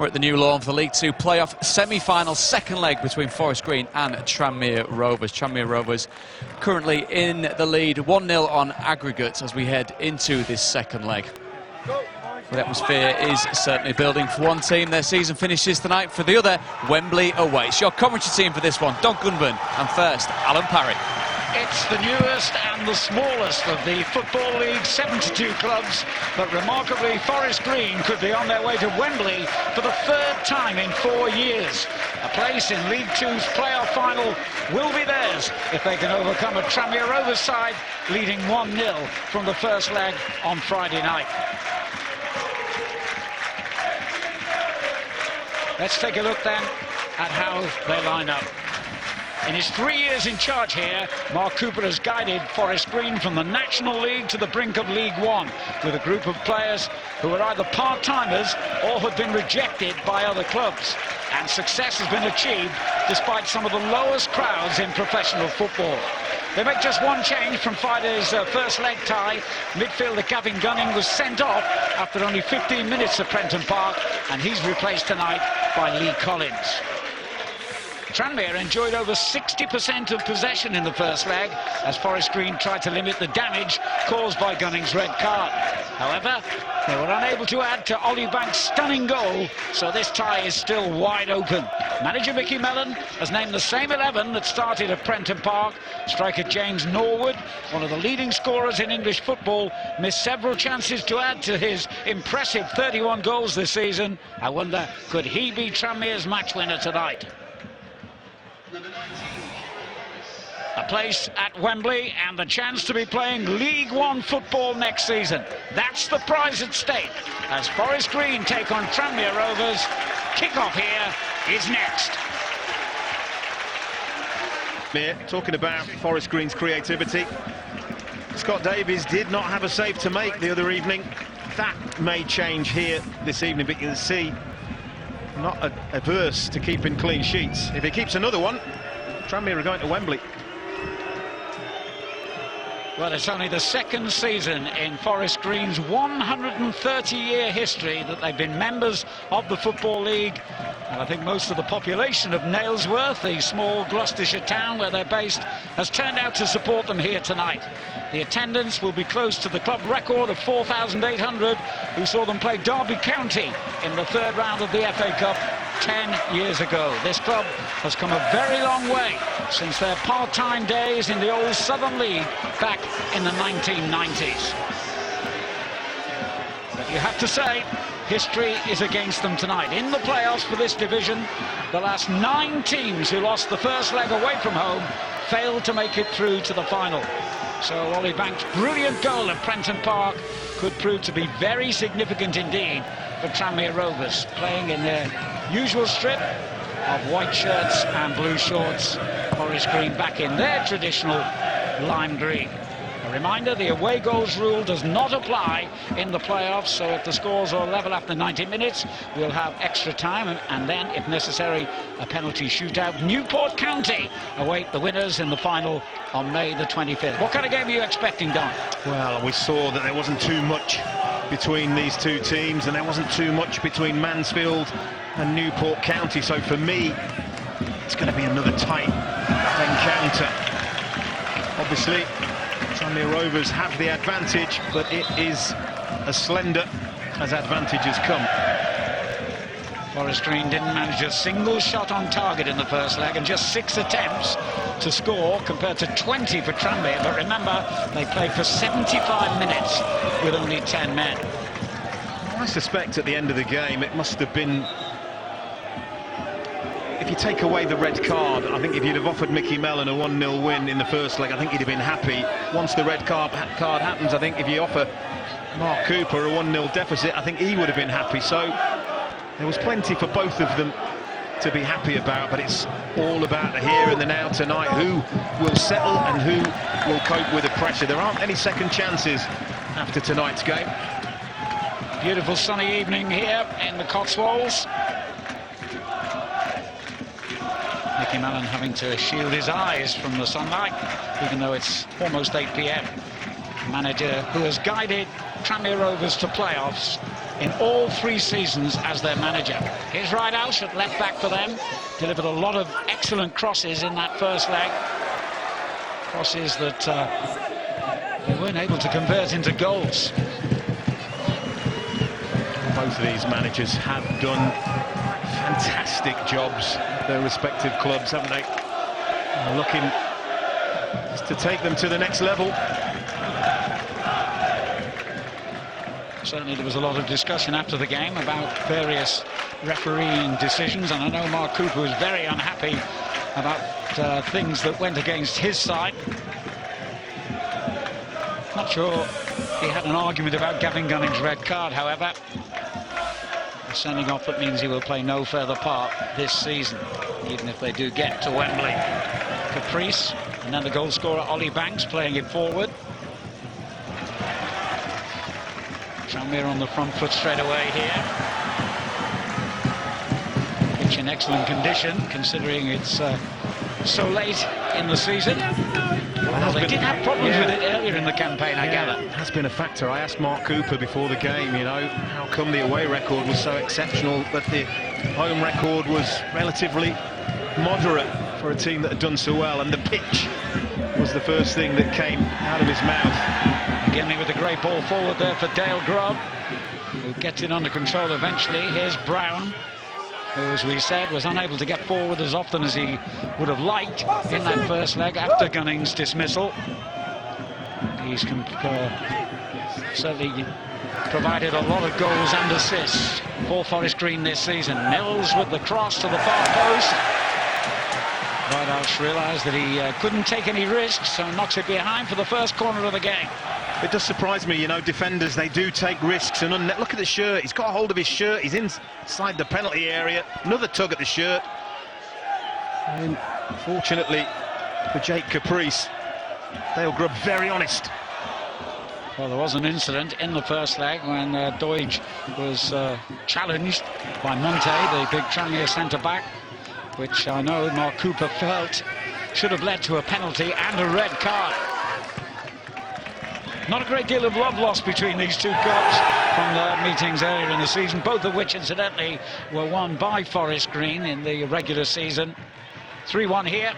We're at the new lawn for the League Two playoff semi-final second leg between Forest Green and Tranmere Rovers. Tranmere Rovers currently in the lead 1-0 on aggregate as we head into this second leg. The atmosphere is certainly building for one team. Their season finishes tonight. For the other, Wembley awaits. Your commentary team for this one, Don Gunban, and first, Alan Parry. It's the newest and the smallest of the Football League 72 clubs, but remarkably Forest Green could be on their way to Wembley for the third time in 4 years. A place in League Two's playoff final will be theirs if they can overcome a Tranmere Rovers side leading 1-0 from the first leg on Friday night. Let's take a look then at how they line up. In his 3 years in charge here, Mark Cooper has guided Forest Green from the National League to the brink of League One, with a group of players who are either part-timers or have been rejected by other clubs. And success has been achieved despite some of the lowest crowds in professional football. They make just one change from Friday's first leg tie. Midfielder Gavin Gunning was sent off after only 15 minutes at Prenton Park, and he's replaced tonight by Lee Collins. Tranmere enjoyed over 60% of possession in the first leg as Forest Green tried to limit the damage caused by Gunning's red card. However, they were unable to add to Ollie Banks' stunning goal, so this tie is still wide open. Manager Mickey Mellon has named the same 11 that started at Prenton Park. Striker James Norwood, one of the leading scorers in English football, missed several chances to add to his impressive 31 goals this season. I wonder, could he be Tranmere's match winner tonight? A place at Wembley and the chance to be playing League One football next season. That's the prize at stake as Forest Green take on Tranmere Rovers. Kick-off here is next. Talking about Forest Green's creativity, Scott Davies did not have a save to make the other evening. That may change here this evening, but you can see not averse to keeping clean sheets. If he keeps another one, Tranmere are going to Wembley. Well, it's only the second season in Forest Green's 130-year history that they've been members of the Football League. And I think most of the population of Nailsworth, the small Gloucestershire town where they're based, has turned out to support them here tonight. The attendance will be close to the club record of 4,800, who saw them play Derby County in the third round of the FA Cup 10 years ago. This club has come a very long way since their part-time days in the old Southern League back in the 1990s. But you have to say, history is against them tonight. In the playoffs for this division, the last 9 teams who lost the first leg away from home failed to make it through to the final. So Ollie Banks' brilliant goal at Prenton Park could prove to be very significant indeed for Tranmere Rovers, playing in their usual strip of white shirts and blue shorts. Forest Green back in their traditional lime green. A reminder, the away goals rule does not apply in the playoffs, so if the scores are level after 90 minutes, we'll have extra time, and then, if necessary, a penalty shootout. Newport County await the winners in the final on May the 25th. What kind of game are you expecting, Don? Well, we saw that there wasn't too much between these two teams, and there wasn't too much between Mansfield and Newport County, so for me, it's going to be another tight encounter. Obviously, Tranmere Rovers have the advantage, but it is as slender as advantages come. Forest Green didn't manage a single shot on target in the first leg and just 6 attempts to score compared to 20 for Tranmere. But remember, they played for 75 minutes with only 10 men. I suspect at the end of the game it must have been, if you take away the red card, I think if you'd have offered Mickey Mellon a 1-0 win in the first leg, I think he'd have been happy. Once the red card happens, I think if you offer Mark Cooper a 1-0 deficit, I think he would have been happy. So there was plenty for both of them to be happy about, but it's all about the here and the now tonight. Who will settle and who will cope with the pressure? There aren't any second chances after tonight's game. Beautiful sunny evening here in the Cotswolds. Mickey Mellon having to shield his eyes from the sunlight, even though it's almost 8 p.m. Manager who has guided Tranmere Rovers to playoffs in all 3 seasons as their manager. Here's Ridehouse at left back for them. Delivered a lot of excellent crosses in that first leg. Crosses that they weren't able to convert into goals. Both of these managers have done fantastic jobs at their respective clubs, haven't they? They're looking just to take them to the next level. Certainly there was a lot of discussion after the game about various refereeing decisions, and I know Mark Cooper was very unhappy about things that went against his side. Not sure he had an argument about Gavin Gunning's red card, however. A sending off that means he will play no further part this season, even if they do get to Wembley. Caprice, and then the goal scorer Ollie Banks playing it forward. Tranmere on the front foot straight away here. Pitch in excellent condition, considering it's so late in the season. Well, they did have problems with it earlier in the campaign, I gather. It has been a factor. I asked Mark Cooper before the game, you know, how come the away record was so exceptional, but the home record was relatively moderate for a team that had done so well, and the pitch was the first thing that came out of his mouth. McGinley with a great ball forward there for Dale Grubb, who gets it under control eventually. Here's Brown, who, as we said, was unable to get forward as often as he would have liked in that first leg after Gunning's dismissal. He's certainly provided a lot of goals and assists for Forest Green this season. Mills with the cross to the far post. Ridehouse realised that he couldn't take any risks, so knocks it behind for the first corner of the game. It does surprise me, you know, defenders, they do take risks. And look at the shirt, he's got a hold of his shirt, he's inside the penalty area, another tug at the shirt. And fortunately for Jake Caprice, Dale Grubb very honest. Well, there was an incident in the first leg when Doige was challenged by Monte, the big Tranmere centre-back, which I know Mark Cooper felt should have led to a penalty and a red card. Not a great deal of love lost between these two clubs from their meetings earlier in the season, both of which incidentally were won by Forest Green in the regular season. 3-1 here,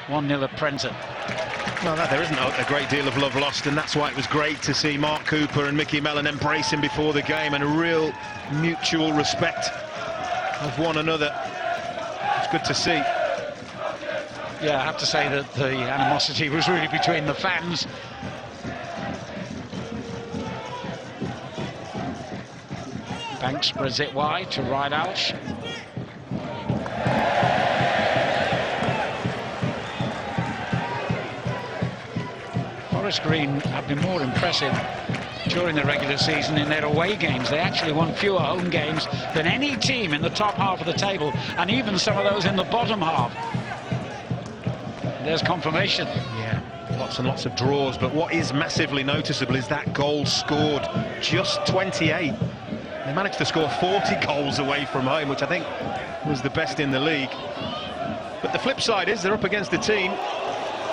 1-0 at Prenton. Well, there isn't a great deal of love lost, and that's why it was great to see Mark Cooper and Mickey Mellon embrace him before the game, and a real mutual respect of one another. It's good to see. Yeah, I have to say that the animosity was really between the fans. Banks spreads it wide to Ridehouse. Forest Green have been more impressive during the regular season in their away games. They actually won fewer home games than any team in the top half of the table, and even some of those in the bottom half. There's confirmation. Yeah, lots and lots of draws, but what is massively noticeable is that goal scored just 28. They managed to score 40 goals away from home, which I think was the best in the league. But the flip side is they're up against a team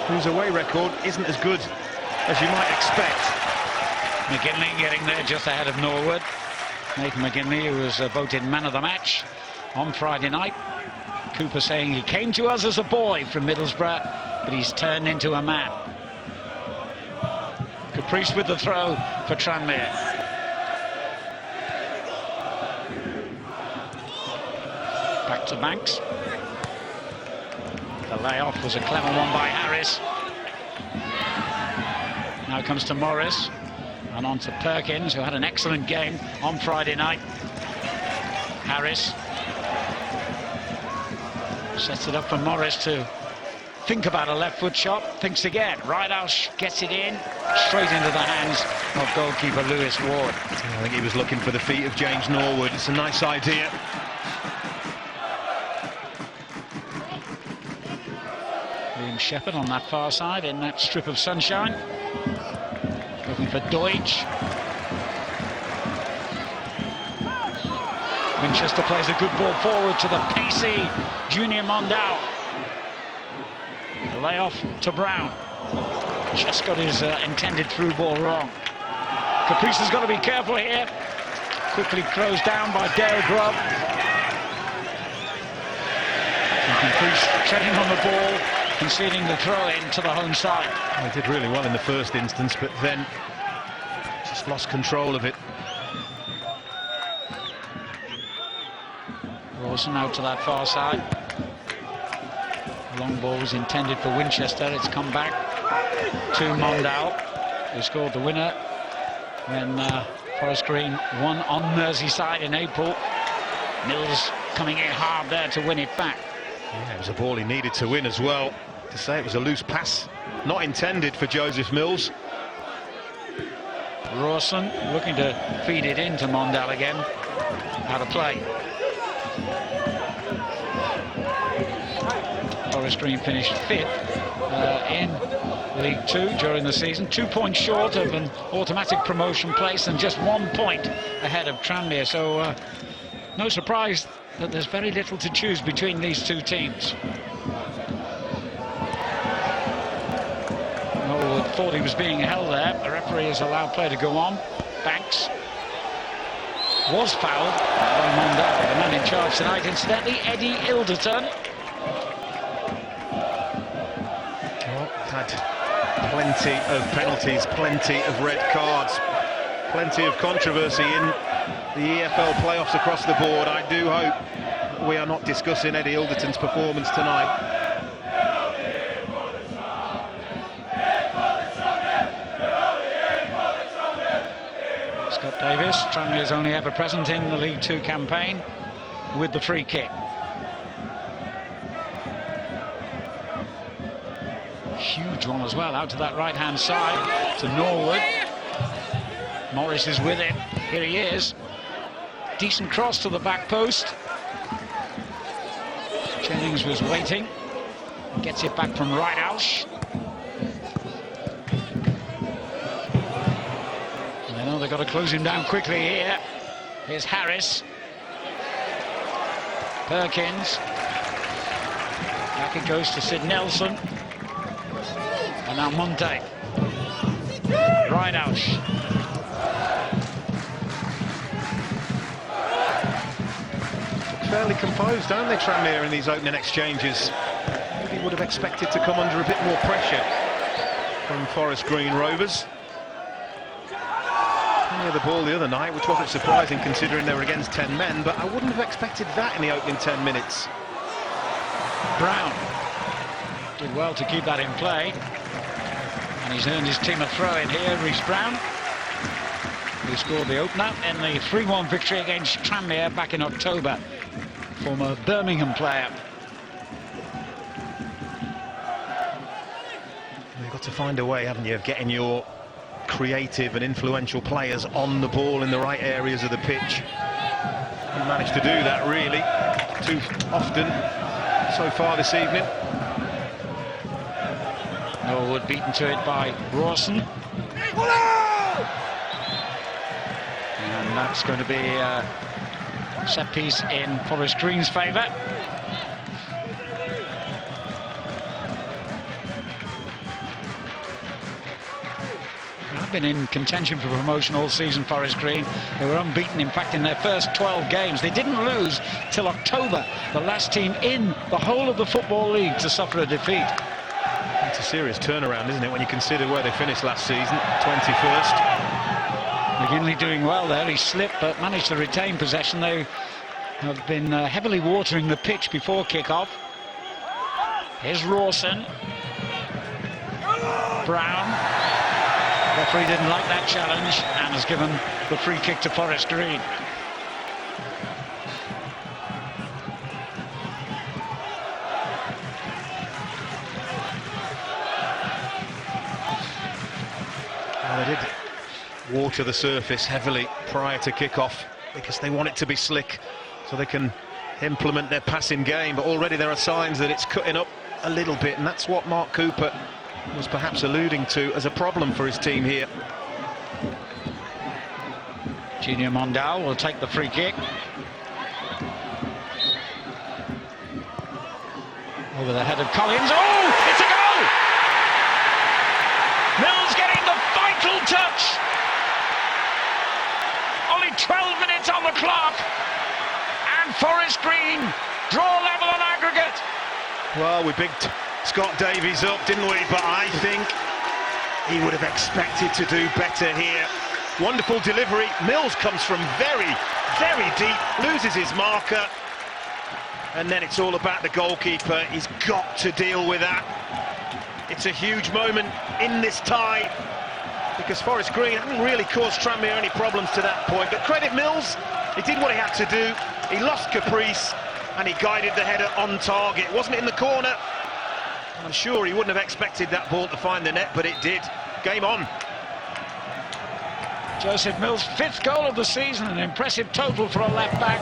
whose away record isn't as good as you might expect. McGinley getting there just ahead of Norwood. Nathan McGinley, who was voted man of the match on Friday night. Cooper saying he came to us as a boy from Middlesbrough, but he's turned into a man. Caprice with the throw for Tranmere. Back to Banks. The layoff was a clever one by Harris. Now comes to Morris, and on to Perkins, who had an excellent game on Friday night. Harris sets it up for Morris to think about a left foot shot, thinks again. Ridehouse gets it in, straight into the hands of goalkeeper Lewis Ward. I think he was looking for the feet of James Norwood. It's a nice idea. William Shepherd on that far side in that strip of sunshine. Looking for Doige. Winchester plays a good ball forward to the pacey Junior Mondau. The layoff to Brown. just got his intended through ball wrong. Caprice has got to be careful here. Quickly closed down by Dale Grubb. And Caprice treading on the ball, conceding the throw-in to the home side. He did really well in the first instance, but then just lost control of it. Rawson out to that far side. The long ball was intended for Winchester. It's come back to Mondal, who scored the winner when Forest Green won on Merseyside in April. Mills coming in hard there to win it back. Yeah, it was a ball he needed to win as well. To say it was a loose pass, not intended for Joseph Mills. Rawson looking to feed it into Mondal again. Out of play. Forest Green finished 5th in League Two during the season, 2 points short of an automatic promotion place and just 1 point ahead of Tranmere. So no surprise that there's very little to choose between these two teams. Norwood thought he was being held there. The referee has allowed play to go on. Banks was fouled by Mondal, the man in charge tonight. Incidentally, Eddie Ilderton. Had plenty of penalties, plenty of red cards, plenty of controversy in the EFL playoffs across the board. I do hope we are not discussing Eddie Ilderton's performance tonight. Scott Davis, Tranmere's only ever present in the League Two campaign, with the free kick. Huge one as well, out to that right-hand side to Norwood. Morris is with it. Here he is. Decent cross to the back post. Jennings was waiting. Gets it back from Ridehouse. And they know they've got to close him down quickly here. Here's Harris. Perkins. Back it goes to Sid Nelson. And now Monte. Ridehouse. Fairly composed, don't they, Tranmere, in these opening exchanges? Maybe would have expected to come under a bit more pressure from Forest Green Rovers. Only the ball the other night, which wasn't surprising considering they were against 10 men, but I wouldn't have expected that in the opening 10 minutes. Brown did well to keep that in play. And he's earned his team a throw-in here, Rhys Brown, who scored the opener in the 3-1 victory against Tranmere back in October. Former Birmingham player. You've got to find a way, haven't you, of getting your creative and influential players on the ball in the right areas of the pitch. You managed to do that, really, too often so far this evening. Norwood beaten to it by Rawson. And that's going to be a set piece in Forest Green's favour. They've been in contention for promotion all season, Forest Green. They were unbeaten, in fact, in their first 12 games. They didn't lose till October, the last team in the whole of the Football League to suffer a defeat. It's a serious turnaround, isn't it, when you consider where they finished last season, 21st. McGinley doing well there. He slipped but managed to retain possession. They have been heavily watering the pitch before kick-off. Here's Rawson. Brown. The referee didn't like that challenge and has given the free kick to Forest Green. Well, they did water the surface heavily prior to kick-off because they want it to be slick so they can implement their passing game, but already there are signs that it's cutting up a little bit, and that's what Mark Cooper was perhaps alluding to as a problem for his team here. Junior Mondal will take the free kick. Over the head of Collins. Oh, it's a goal! clock, and Forest Green draw level on aggregate. Well, we bigged Scott Davies up, didn't we? But I think he would have expected to do better here. Wonderful delivery. Mills comes from very, very deep, loses his marker, and then it's all about the goalkeeper. He's got to deal with that. It's a huge moment in this tie, because Forest Green hadn't really caused Tranmere any problems to that point. But credit Mills, he did what he had to do. He lost caprice, and he guided the header on target. It wasn't in the corner. I'm sure he wouldn't have expected that ball to find the net, but it did. Game on. Joseph Mills' 5th goal of the season, an impressive total for a left-back.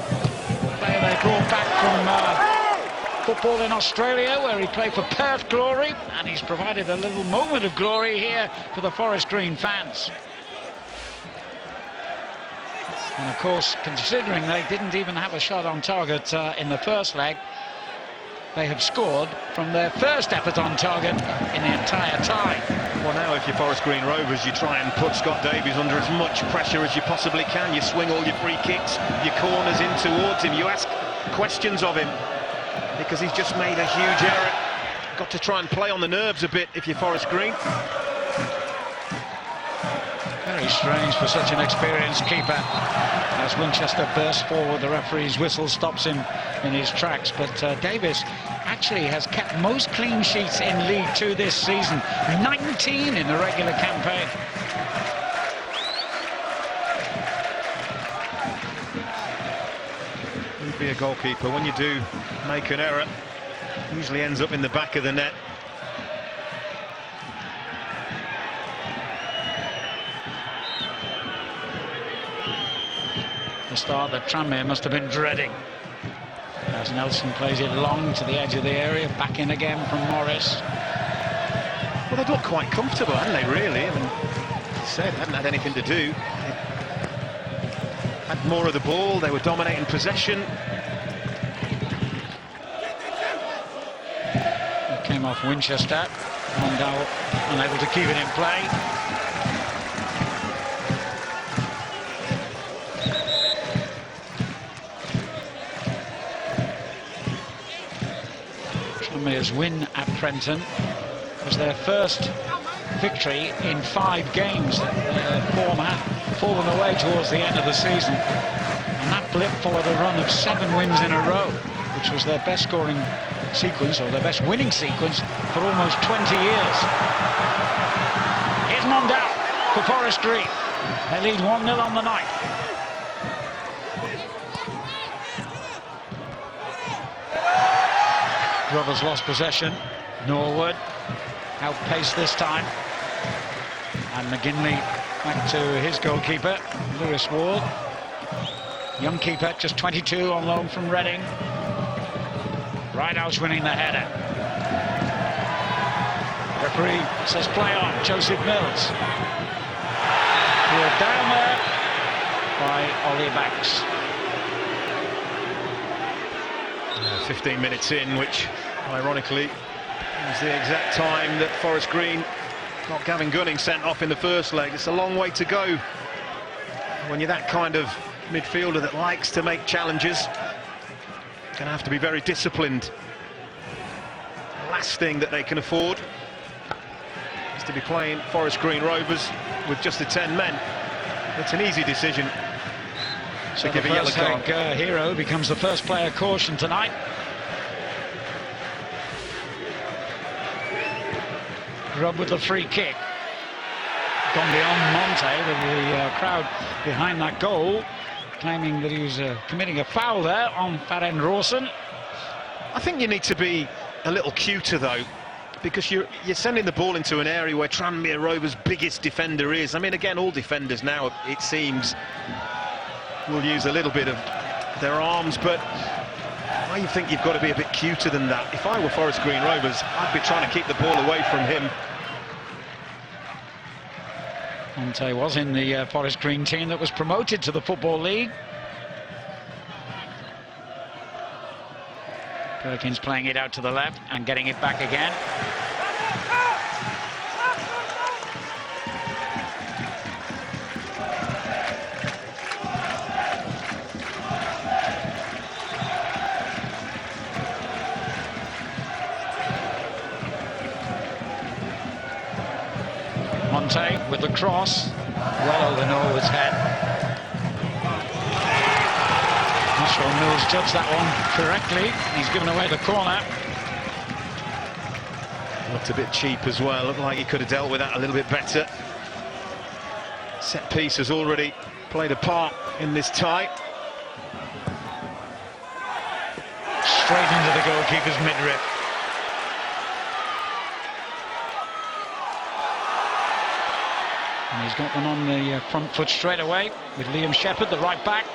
Player they brought back from football in Australia, where he played for Perth Glory, and he's provided a little moment of glory here for the Forest Green fans. And of course, considering they didn't even have a shot on target in the first leg, they have scored from their first effort on target in the entire tie. Well, now if you're Forest Green Rovers, you try and put Scott Davies under as much pressure as you possibly can. You swing all your free kicks, your corners in towards him. You ask questions of him, because he's just made a huge error. Got to try and play on the nerves a bit if you're Forest Green. Very strange for such an experienced keeper. As Winchester bursts forward, the referee's whistle stops him in his tracks. But Davies actually has kept most clean sheets in League Two this season, 19 in the regular campaign. You'd be a goalkeeper. When you do make an error, it usually ends up in the back of the net. The start that Tranmere must have been dreading, as Nelson plays it long to the edge of the area, back in again from Morris. Well, they've looked quite comfortable, haven't they, really? I mean, as I said, hadn't had anything to do. They had more of the ball, they were dominating possession. It came off Winchester, Mondale unable to keep it in play. Tranmere's win at Prenton was their first victory in 5 games. Their form had fallen away towards the end of the season, and that blip followed a run of 7 wins in a row, which was their best scoring sequence, or their best winning sequence, for almost 20 years. Here's Mondale for Forest Green. They lead 1-0 on the night. Rovers lost possession. Norwood outpaced this time, and McGinley back to his goalkeeper, Lewis Ward. Young keeper, just 22, on loan from Reading. Rideout's winning the header. Referee says play on. Joseph Mills. Pulled down there by Ollie Banks. 15 minutes in, which ironically is the exact time that Forest Green got Gavin Gunning sent off in the first leg. It's a long way to go when you're that kind of midfielder that likes to make challenges. Going to have to be very disciplined. Last thing that they can afford is to be playing Forest Green Rovers with just the 10 men. It's an easy decision. So give a yellow card. Hero becomes the first player cautioned tonight. Grubb with the free kick. Gone beyond Monte, with the crowd behind that goal, claiming that he was committing a foul there on Faden Rawson. I think you need to be a little cuter, though, because you're sending the ball into an area where Tranmere Rovers' biggest defender is. I mean, again, all defenders now, it seems, will use a little bit of their arms, but I think you've got to be a bit cuter than that. If I were Forest Green Rovers, I'd be trying to keep the ball away from him. Monte was in the Forest Green team that was promoted to the Football League. Perkins playing it out to the left and getting it back again. Monte with the cross, well over Norwood's head. Not sure Mills judged that one correctly. He's given away the corner. Looked a bit cheap as well. Looked like he could have dealt with that a little bit better. Set piece has already played a part in this tie. Straight into the goalkeeper's midriff. And he's got them on the front foot straight away with Liam Shepherd, the right back,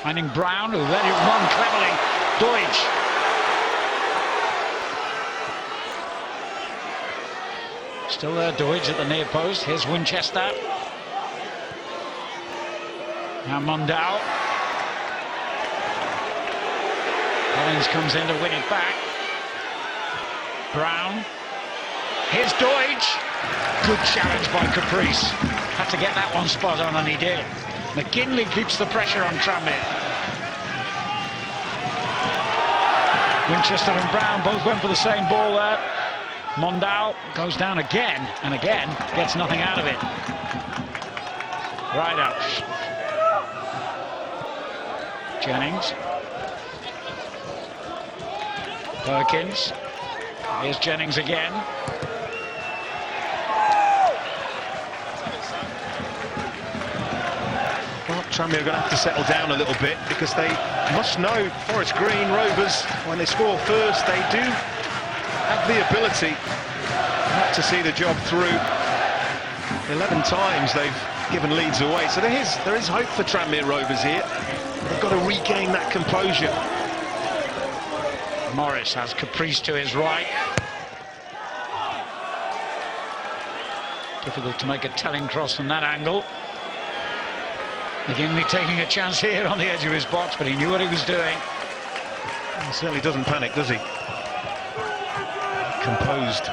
finding Brown, who let it run cleverly. Deutsch. Still there, Deutsch at the near post. Here's Winchester. Now Mondau. Collins comes in to win it back. Brown. Here's Deutsch. Good challenge by Caprice. Had to get that one spot on, and he did. McKinley keeps the pressure on Tranmere. Winchester and Brown both went for the same ball there. Mondau goes down again and again, gets nothing out of it. Right up. Jennings. Perkins. Here's Jennings again. Well, Tranmere are going to have to settle down a little bit, because they must know Forest Green Rovers, when they score first, they do have the ability not to see the job through. 11 times they've given leads away, so there is hope for Tranmere Rovers here. They've got to regain that composure. Morris has Caprice to his right. Difficult to make a telling cross from that angle. McGinley taking a chance here on the edge of his box, but he knew what he was doing. He certainly doesn't panic, does he? Composed.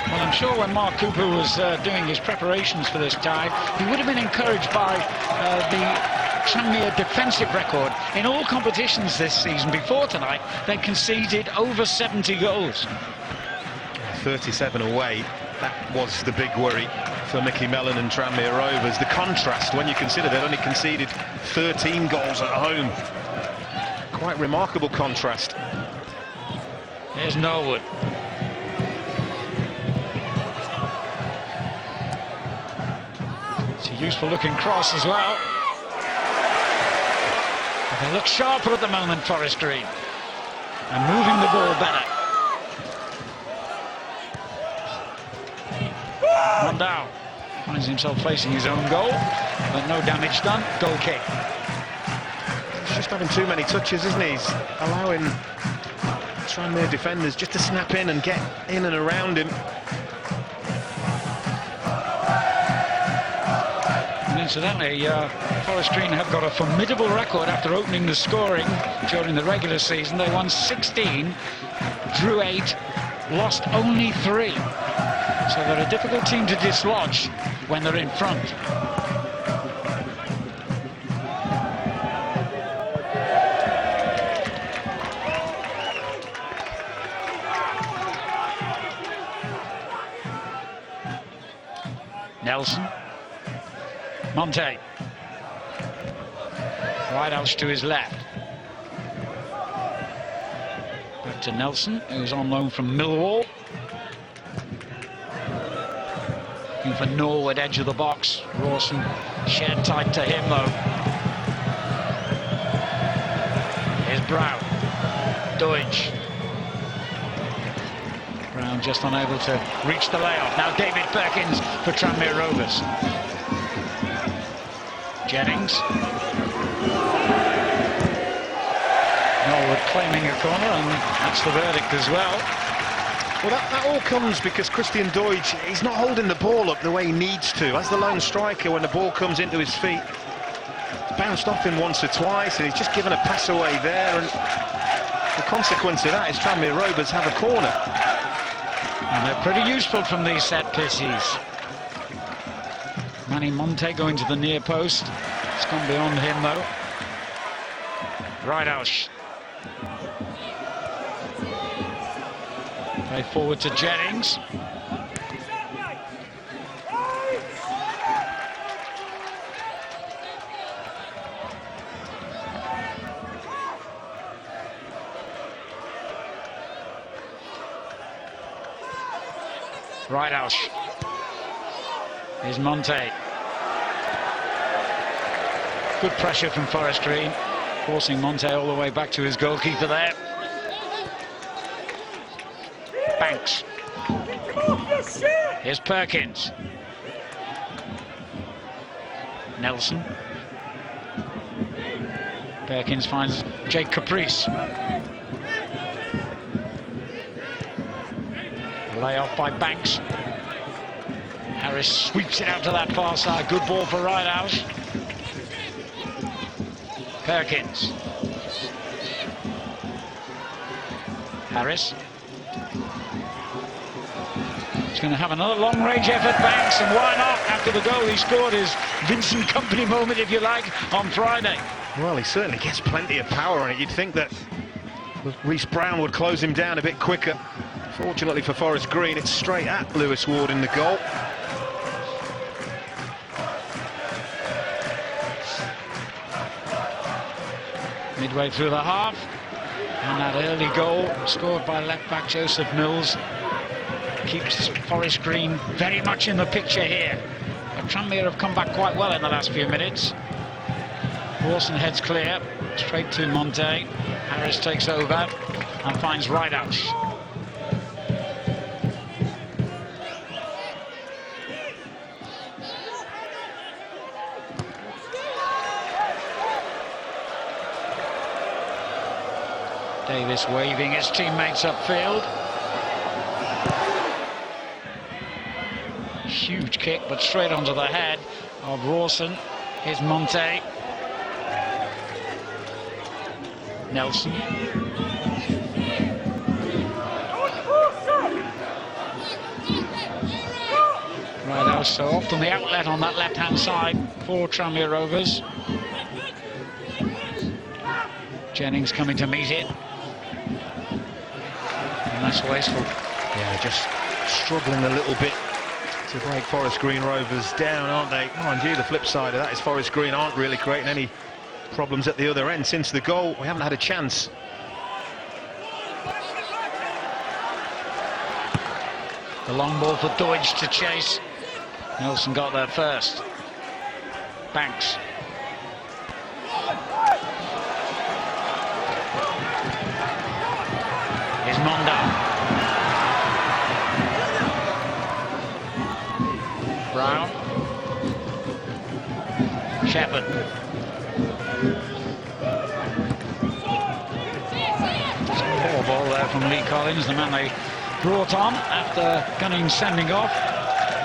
Well, I'm sure when Mark Cooper was doing his preparations for this tie, he would have been encouraged by the Tranmere defensive record. In all competitions this season before tonight, they conceded over 70 goals. 37 away. That was the big worry for Mickey Mellon and Tranmere Rovers. The contrast, when you consider they'd only conceded 13 goals at home. Quite remarkable contrast. There's Norwood. It's a useful looking cross as well. But they look sharper at the moment, Forest Green, and moving the ball better. Mondau finds himself facing his own goal, but no damage done. Goal kick. He's just having too many touches, isn't he? He's allowing Tranmere defenders just to snap in and get in and around him. And incidentally, Forest Green have got a formidable record after opening the scoring during the regular season. They won 16, drew 8, lost only 3. So they're a difficult team to dislodge when they're in front. Nelson. Monte. Ridehouse to his left. Back to Nelson, who's on loan from Millwall. For Norwood, edge of the box. Rawson shared tight to him though. Here's Brown. Deutsch. Brown just unable to reach the layoff. Now David Perkins for Tranmere Rovers. Jennings. Norwood claiming a corner, and that's the verdict as well. Well, that all comes because Christian Deutsch, he's not holding the ball up the way he needs to. As the lone striker, when the ball comes into his feet, it's bounced off him once or twice, and he's just given a pass away there, and the consequence of that is Tranmere Rovers have a corner. And they're pretty useful from these set pieces. Manny Monte going to the near post. It's gone beyond him though. Ridehouse. Play forward to Jennings. Right out. Here's Monte. Good pressure from Forest Green, forcing Monte all the way back to his goalkeeper there. Banks. Here's Perkins. Nelson. Perkins finds Jake Caprice. Layoff by Banks. Harris sweeps it out to that far side. Good ball for Ridehouse. Perkins. Harris. He's going to have another long-range effort, Banks, and why not? After the goal he scored, his Vincent Kompany moment, if you like, on Friday. Well, he certainly gets plenty of power on it. You'd think that Reece Brown would close him down a bit quicker. Fortunately for Forest Green, it's straight at Lewis Ward in the goal. Midway through the half, and that early goal scored by left-back Joseph Mills keeps Forest Green very much in the picture here. But Tranmere have come back quite well in the last few minutes. Rawson heads clear, straight to Monte. Harris takes over and finds Ridehouse. Davis waving his teammates upfield. Huge kick, but straight onto the head of Rawson. Here's Monte. Nelson. Ridehouse so often the outlet on that left-hand side for Tranmere Rovers. Jennings coming to meet it. And that's wasteful. Yeah, just struggling a little bit to break Forest Green Rovers down, aren't they? Mind you, the flip side of that is Forest Green aren't really creating any problems at the other end. Since the goal, we haven't had a chance. The long ball for Deutsch to chase. Nelson got there first. Banks. Here's Monda. Brown. Shepherd. Poor ball there from Lee Collins, the man they brought on after Gunning's sending off.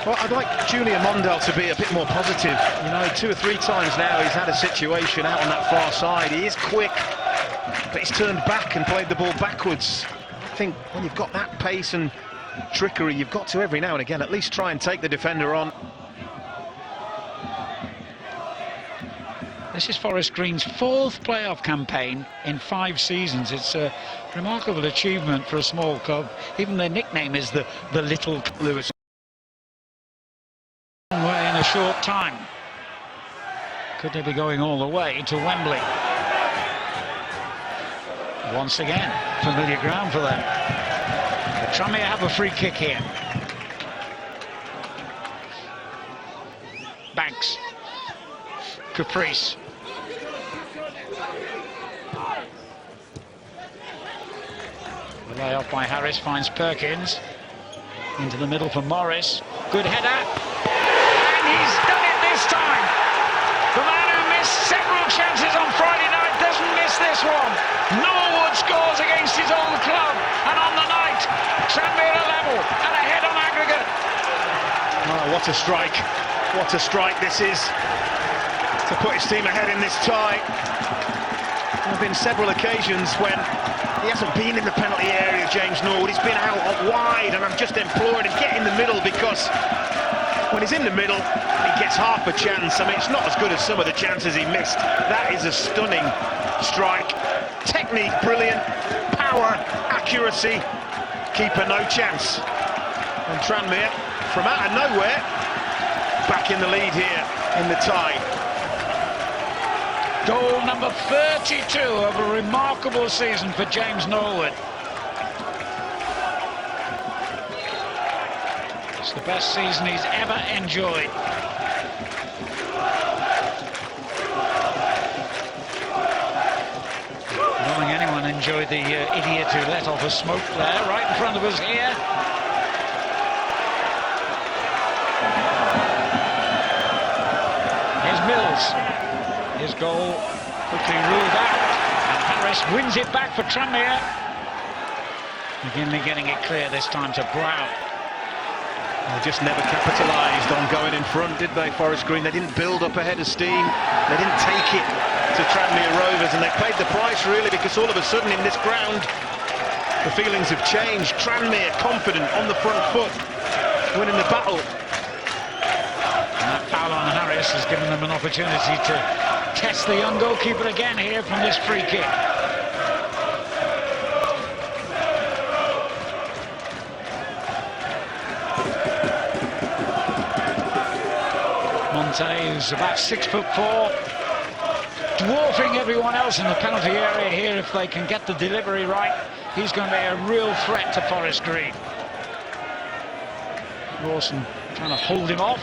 Well, I'd like Julian Mondale to be a bit more positive. You know, 2 or 3 times now he's had a situation out on that far side. He is quick, but he's turned back and played the ball backwards. I think when you've got that pace and trickery, you've got to every now and again at least try and take the defender on. This is Forest Green's 4th playoff campaign in 5 seasons. It's a remarkable achievement for a small club. Even their nickname is the Little Lewis. Long way in a short time. Could they be going all the way to Wembley? Once again, familiar ground for them. But Tranmere have a free kick here. Banks. Caprice. The layoff by Harris finds Perkins. Into the middle for Morris. Good header. And he's done it this time. The man who missed several chances on Friday night doesn't miss this one. Noah Wood scores against his old club. And on the night, Tranmere are level and ahead on aggregate. Oh, what a strike. What a strike this is to put his team ahead in this tie. There have been several occasions when he hasn't been in the penalty area, James Norwood. He's been out wide, and I'm just imploring him, get in the middle, because when he's in the middle, he gets half a chance. I mean, it's not as good as some of the chances he missed. That is a stunning strike. Technique, brilliant. Power, accuracy. Keeper no chance. And Tranmere, from out of nowhere, back in the lead here in the tie. Goal number 32 of a remarkable season for James Norwood. It's the best season he's ever enjoyed. I don't think anyone enjoyed the idiot who let off a smoke flare right in front of us here. Here's Mills. His goal quickly ruled out. And Harris wins it back for Tranmere. McGinley getting it clear this time to Brown. They just never capitalised on going in front, did they, Forest Green? They didn't build up a head of steam. They didn't take it to Tranmere Rovers, and they paid the price, really, because all of a sudden in this ground, the feelings have changed. Tranmere confident on the front foot, winning the battle. And that foul on Harris has given them an opportunity to test the young goalkeeper again here from this free kick. Monte, who's about 6'4", dwarfing everyone else in the penalty area here. If they can get the delivery right, he's going to be a real threat to Forest Green. Rawson trying to hold him off.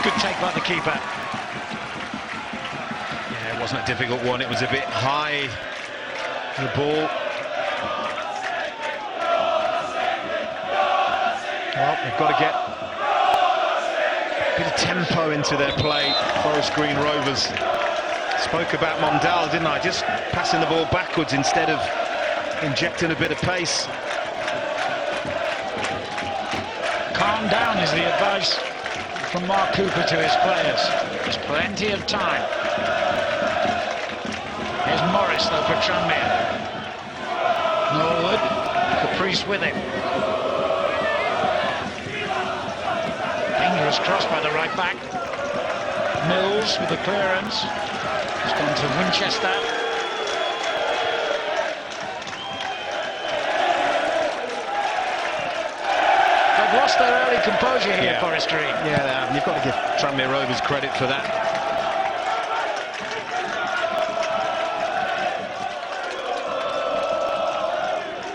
Good take by the keeper. Yeah, it wasn't a difficult one. It was a bit high, the ball. Well, they've got to get a bit of tempo into their play, Forest Green Rovers. Spoke about Mondal, didn't I? Just passing the ball backwards instead of injecting a bit of pace. Calm down is the advice from Mark Cooper to his players. There's plenty of time. Here's Morris, though, for Tranmere. Norwood, Caprice with him. Dangerous cross by the right back. Mills with the clearance. It's gone to Winchester. They've lost their early composure here, Yeah. Forest Green. Yeah, they have. And you've got to give Tranmere Rovers credit for that.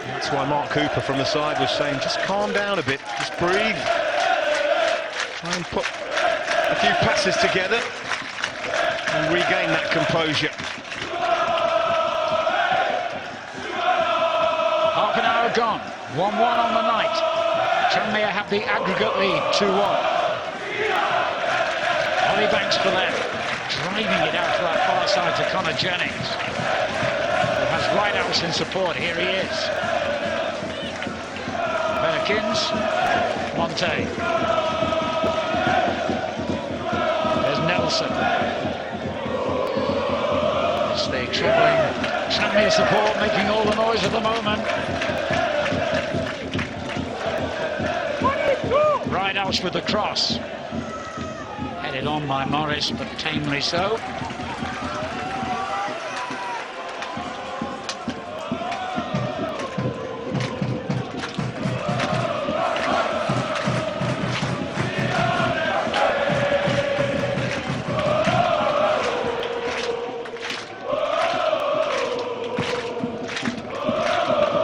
That's why Mark Cooper from the side was saying, just calm down a bit, just breathe. Try and put a few passes together and regain that composure. Half an hour gone. 1-1 on the night. Tranmere have the aggregate lead, 2-1. Ollie Banks for them, driving it out to that far side to Connor Jennings, who has Ridehouse in support. Here he is. Perkins, Monte. There's Nelson. It's the dribbling Tranmere support making all the noise at the moment. Ridehouse with the cross. Headed on by Morris, but tamely so.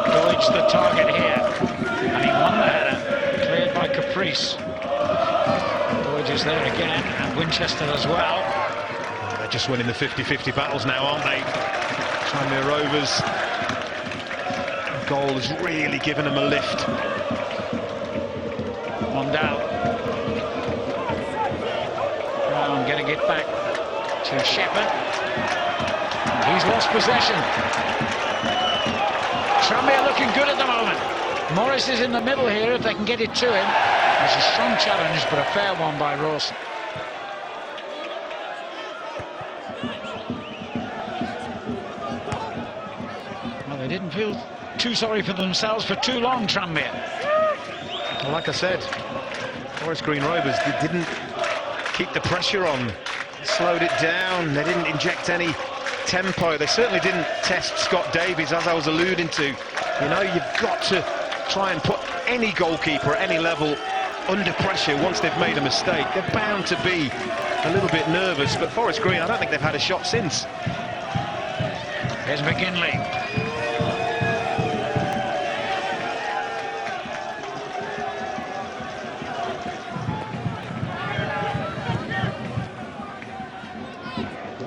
Dodged the target here, and he won the header. Cleared by Caprice. Boyd is there again, and Winchester as well. They're just winning the 50-50 battles now, aren't they? Tranmere Rovers. The goal has really given them a lift. Mondal. Brown getting it back to Shepherd. And he's lost possession. Tranmere looking good at the moment. Morris is in the middle here if they can get it to him. It's a strong challenge, but a fair one by Rawson. Well, they didn't feel too sorry for themselves for too long, Tranmere. Well, like I said, Forest Green Rovers, they didn't keep the pressure on, slowed it down. They didn't inject any tempo. They certainly didn't test Scott Davies, as I was alluding to. You know, you've got to try and put any goalkeeper at any level under pressure once they've made a mistake. They're bound to be a little bit nervous, but Forest Green, I don't think they've had a shot since. Here's McGinley.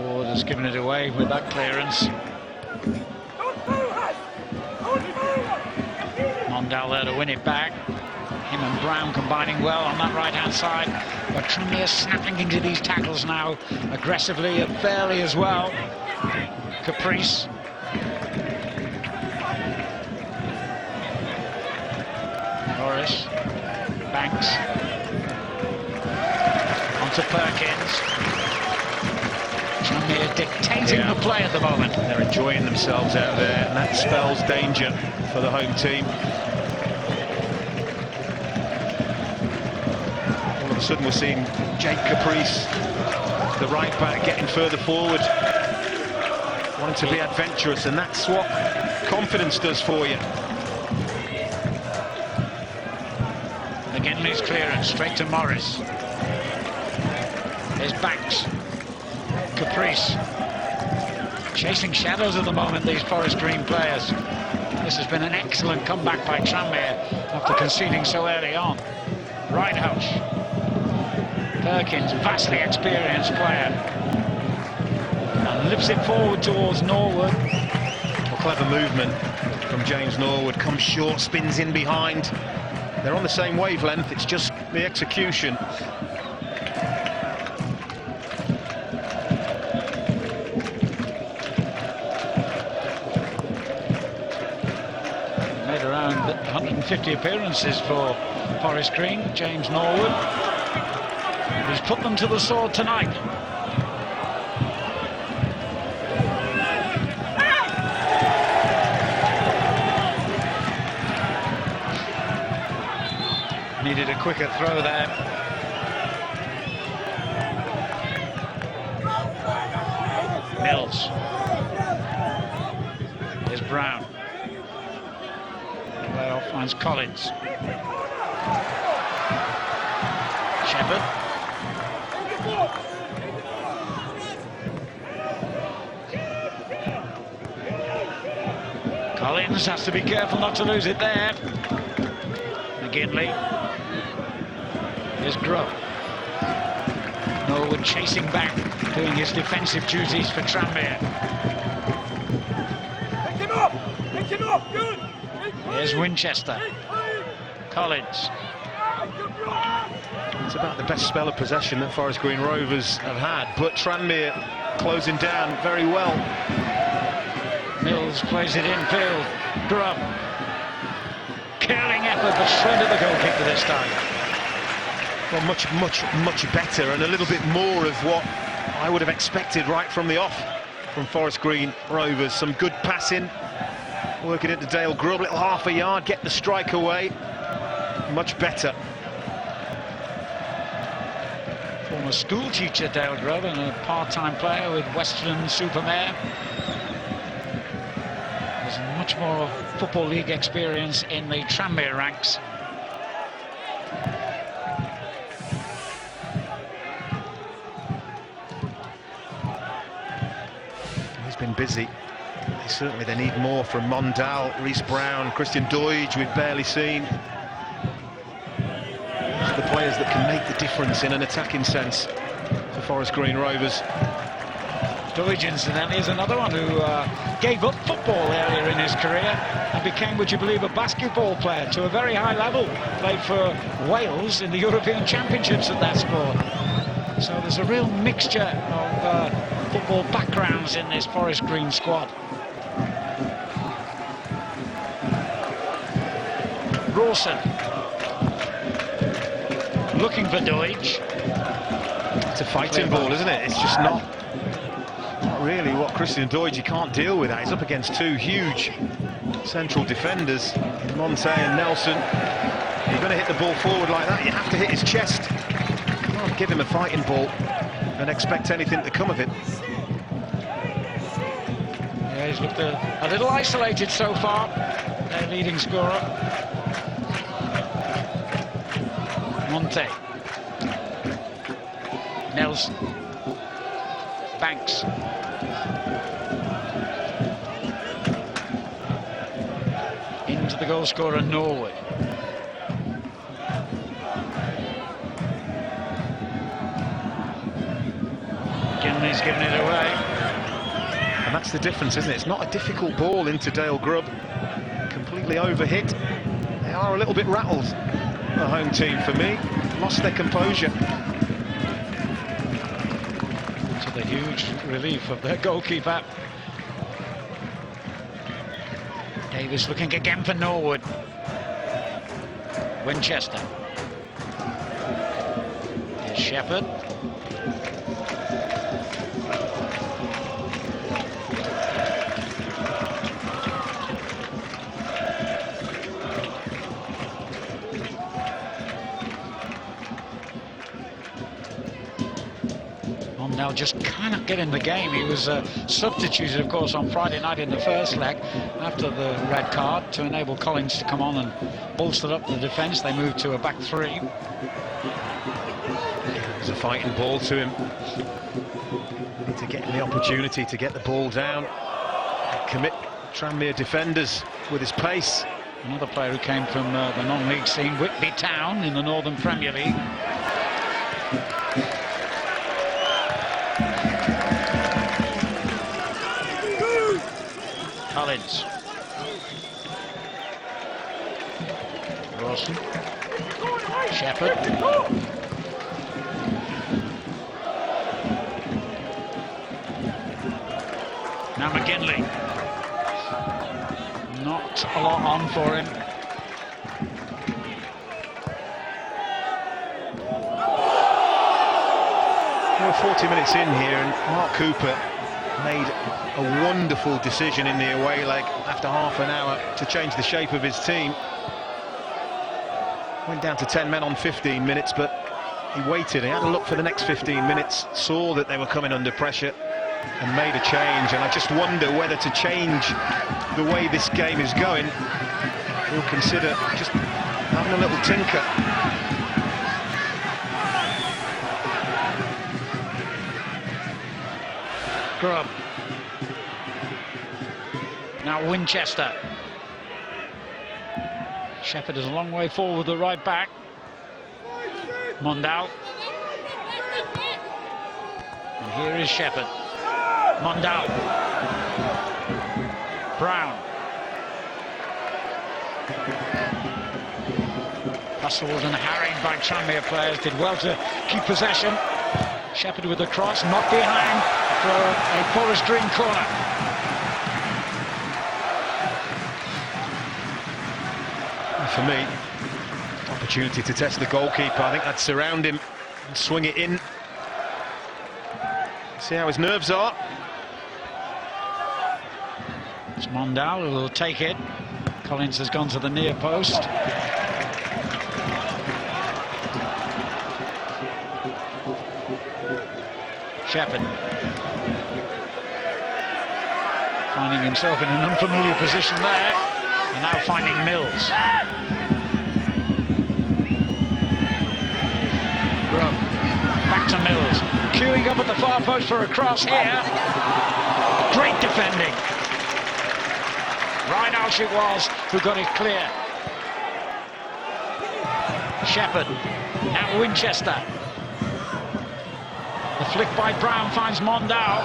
Ward has given it away with that clearance. Mondal there to win it back. Him and Brown combining well on that right-hand side. But Tranmere snapping into these tackles now, aggressively and fairly as well. Caprice. Norris. Banks. Onto Perkins. Tranmere dictating the play at the moment. They're enjoying themselves out there, and that spells danger for the home team. All of a sudden we're seeing Jake Caprice, the right back, getting further forward, wanting to be adventurous, and that's what confidence does for you. McGinley's clearance straight to Morris. There's Banks. Caprice. Chasing shadows at the moment, these Forest Green players. This has been an excellent comeback by Tranmere after conceding so early on. Ridehouse. Perkins, vastly experienced player. And lifts it forward towards Norwood. A clever movement from James Norwood. Comes short, spins in behind. They're on the same wavelength, it's just the execution. Made around 150 appearances for Forest Green, James Norwood. He's put them to the sword tonight. Needed a quicker throw there. Mills. Here's Brown. Playoff finds Collins. Shepherd. Collins has to be careful not to lose it there. McGinley. Here's Grubb. Norwood chasing back, doing his defensive duties for Tranmere. Pick him up, good. Here's Winchester. Collins. It's about the best spell of possession that Forest Green Rovers have had, but Tranmere closing down very well. Mills plays it infield. Grubb. Curling effort, but straight at the goal kicker this time. Well, much better, and a little bit more of what I would have expected right from the off from Forest Green Rovers. Some good passing, working into Dale Grubb, little half a yard, get the strike away. Much better. Former school teacher Dale Grubb and a part-time player with Western-super-Mare. There's much more Football League experience in the Tranmere ranks. Been busy. They need more from Mondal, Reece Brown, Christian Doidge we've barely seen. These are the players that can make the difference in an attacking sense for Forest Green Rovers. Doidge, incidentally, is another one who gave up football earlier in his career and became, would you believe, a basketball player to a very high level. Played for Wales in the European Championships at that sport. So there's a real mixture of football backgrounds in this Forest Green squad. Rawson looking for Doidge. It's a fighting ball, isn't it? It's just not really what Christian Doidge, you can't deal with that. He's up against two huge central defenders, Monte and Nelson. You're going to hit the ball forward like that, you have to hit his chest. You can't give him a fighting ball and expect anything to come of it. Yeah, he's looked a little isolated so far, their leading scorer. Monte. Nelson. Banks. Into the goal scorer, Norwood. Ginley's given it away. And that's the difference, isn't it? It's not a difficult ball into Dale Grubb. Completely overhit. They are a little bit rattled, the home team, for me. Lost their composure. To the huge relief of their goalkeeper. Davis looking again for Norwood. Winchester. Here's Shepherd. Now just cannot get in the game. He was substituted, of course, on Friday night in the first leg after the red card to enable Collins to come on and bolster up the defence. They moved to a back three. There's a fighting ball to him. To get the opportunity to get the ball down. Commit Tranmere defenders with his pace. Another player who came from the non-league scene, Whitby Town in the Northern Premier League. Collins. Rawson. Shepherd. Now McGinley. Not a lot on for him. We're 40 minutes in here and Mark Cooper made a wonderful decision in the away leg after half an hour to change the shape of his team. Went down to 10 men on 15 minutes, but he waited. He had a look for the next 15 minutes, saw that they were coming under pressure and made a change. And I just wonder whether to change the way this game is going, he'll consider just having a little tinker. Grubb. Now Winchester. Shepherd is a long way forward, the right back. Mondal. And here is Shepherd. Mondal. Brown. Hustled and harried by Tranmere players, did well to keep possession. Shepherd with the cross, not behind for a Forest Green corner. For me, opportunity to test the goalkeeper. I think I'd surround him and swing it in. See how his nerves are. It's Mondal who will take it. Collins has gone to the near post. Shepherd. Finding himself in an unfamiliar position there. And now finding Mills. Grubb. Back to Mills. Queuing up at the far post for a cross here. Great defending. Reinhardt it was who got it clear. Shepherd. Now Winchester. The flick by Brown finds Mondal.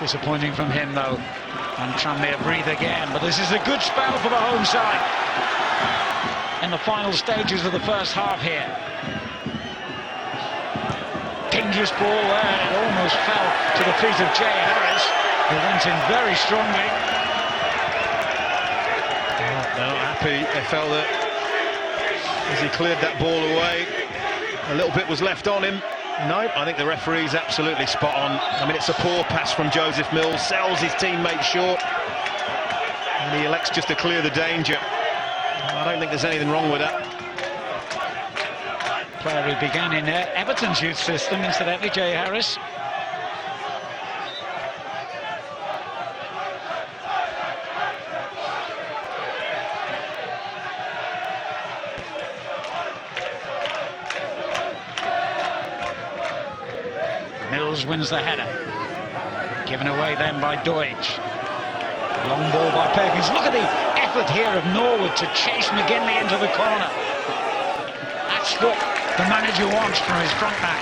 Disappointing from him though. And Tranmere breathe again, but this is a good spell for the home side in the final stages of the first half here. Dangerous ball there, it almost fell to the feet of Jay Harris, who went in very strongly. No, happy. They felt that as he cleared that ball away, a little bit was left on him. No, I think the referee's absolutely spot on. I mean, it's a poor pass from Joseph Mills, sells his teammate short, and he elects just to clear the danger. I don't think there's anything wrong with that. Player who began in Everton's youth system, incidentally, Jay Harris. Mills wins the header. Given away then by Deutsch. Long ball by Perkins. Look at the effort here of Norwood to chase McGinley into the corner. That's what the manager wants from his front man.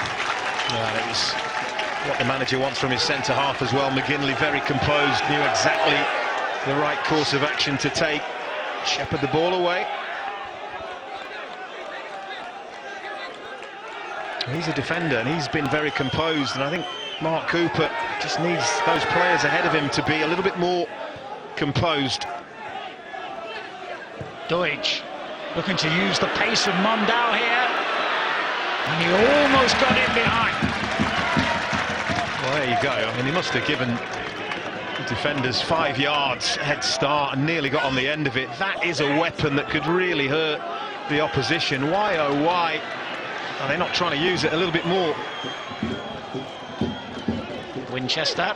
Yeah, it was what the manager wants from his centre-half as well. McGinley very composed, knew exactly the right course of action to take. Shepherd the ball away. He's a defender and he's been very composed, and I think Mark Cooper just needs those players ahead of him to be a little bit more composed. Deutsch looking to use the pace of Mondal here, and he almost got in behind. Well, there you go. I mean, he must have given the defenders 5 yards head start and nearly got on the end of it. That is a weapon that could really hurt the opposition. Why, oh why are they not trying to use it a little bit more? Winchester.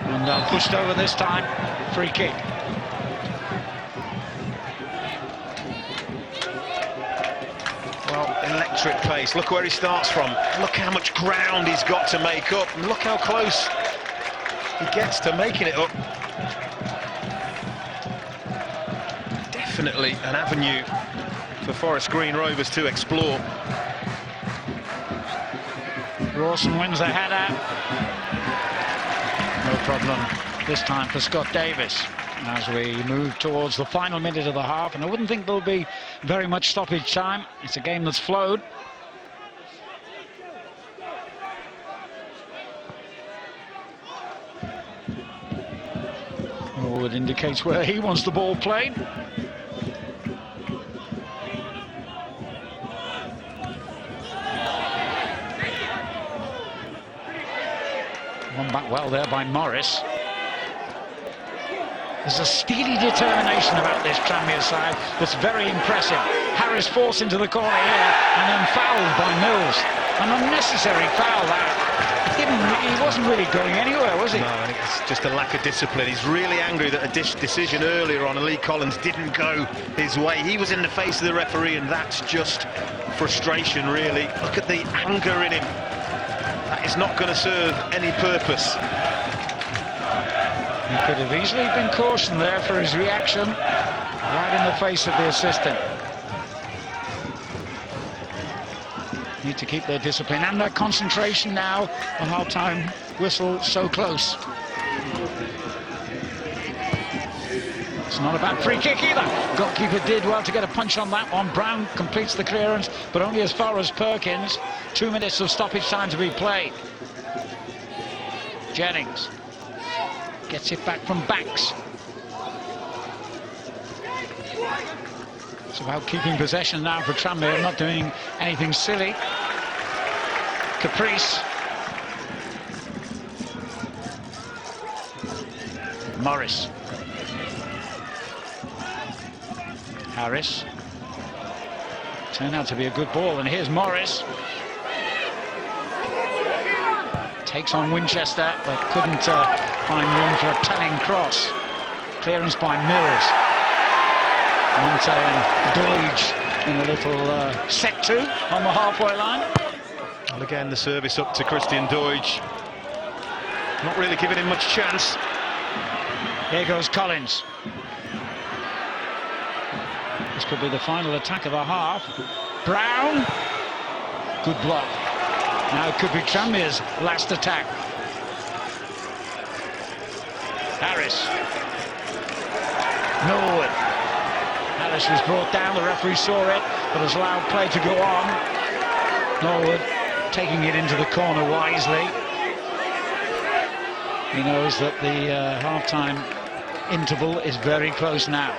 And pushed over this time. Free kick. Well, electric pace. Look where he starts from. Look how much ground he's got to make up. And look how close he gets to making it up. Definitely an avenue for Forest Green Rovers to explore. Rawson wins the header. No problem this time for Scott Davis as we move towards the final minute of the half, and I wouldn't think there'll be very much stoppage time. It's a game that's flowed. It indicates where he wants the ball played. Won back well there by Morris. There's a steely determination about this Tranmere side that's very impressive. Harris forced into the corner here and then fouled by Mills. An unnecessary foul that. He wasn't really going anywhere, was he? No, I think it's just a lack of discipline. He's really angry that a decision earlier on Lee Collins didn't go his way. He was in the face of the referee, and that's just frustration, really. Look at the anger in him. That is not going to serve any purpose. He could have easily been cautioned there for his reaction, right in the face of the assistant. Need to keep their discipline and their concentration now. The half-time whistle so close. It's not a bad free kick either. Goalkeeper did well to get a punch on that one. Brown completes the clearance, but only as far as Perkins. 2 minutes of stoppage time to be played. Jennings gets it back from Banks. It's about keeping possession now for Tranmere, not doing anything silly. Caprice. Morris. Harris. Turned out to be a good ball, and here's Morris. Takes on Winchester, but couldn't find room for a telling cross. Clearance by Mills. Monte and Deutsch in a little set to on the halfway line. Well, again, the service up to Christian Deutsch. Not really giving him much chance. Here goes Collins. This could be the final attack of the half. Brown. Good block. Now it could be Tranmere's last attack. Harris. Norwood. Harris was brought down, the referee saw it, but has allowed play to go on. Norwood taking it into the corner wisely. He knows that the half-time interval is very close now.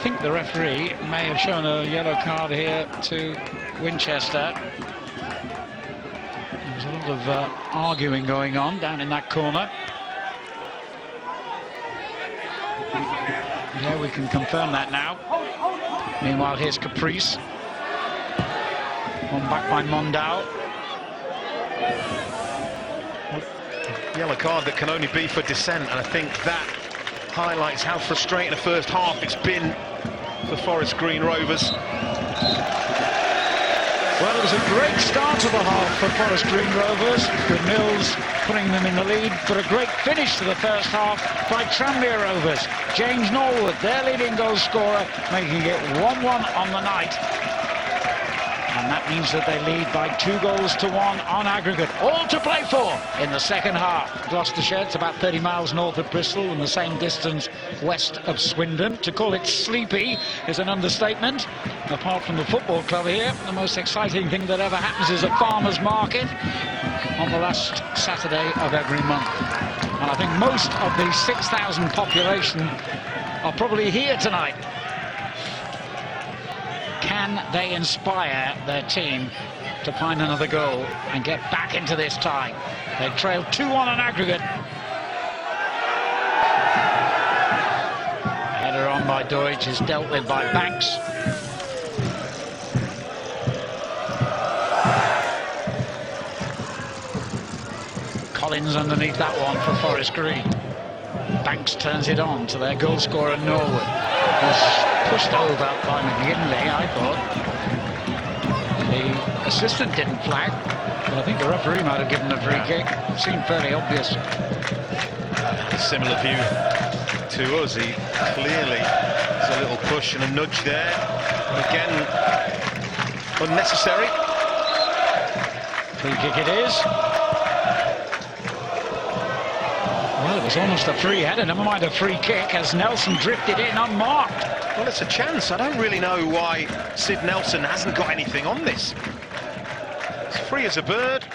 I think the referee may have shown a yellow card here to Winchester. It was There's a lot of arguing going on down in that corner. Yeah, we can confirm that now. Meanwhile, here's Caprice. One back by Mondal. Yellow card that can only be for dissent, and I think that highlights how frustrating a first half it's been for Forest Green Rovers. Well, it was a great start to the half for Forest Green Rovers, with Mills putting them in the lead, but a great finish to the first half by Tranmere Rovers. James Norwood, their leading goal scorer, making it 1-1 on the night. And that means that they lead by 2-1 on aggregate. All to play for in the second half. Gloucestershire, it's about 30 miles north of Bristol and the same distance west of Swindon. To call it sleepy is an understatement. Apart from the football club here, the most exciting thing that ever happens is a farmer's market on the last Saturday of every month. And I think most of the 6,000 population are probably here tonight. Can they inspire their team to find another goal and get back into this tie? They trailed 2-1 on aggregate. Header on by Deutsch is dealt with by Banks. Collins underneath that one for Forest Green. Banks turns it on to their goal scorer Norwood. He's pushed over by McGinley, I thought. The assistant didn't flag, but I think the referee might have given a free kick. It seemed fairly obvious. A similar view to us. He clearly has a little push and a nudge there. And again, unnecessary. Free kick it is. Well, it was almost a free header, never mind a free kick, as Nelson drifted in unmarked. Well, it's a chance. I don't really know why Sid Nelson hasn't got anything on this. It's free as a bird.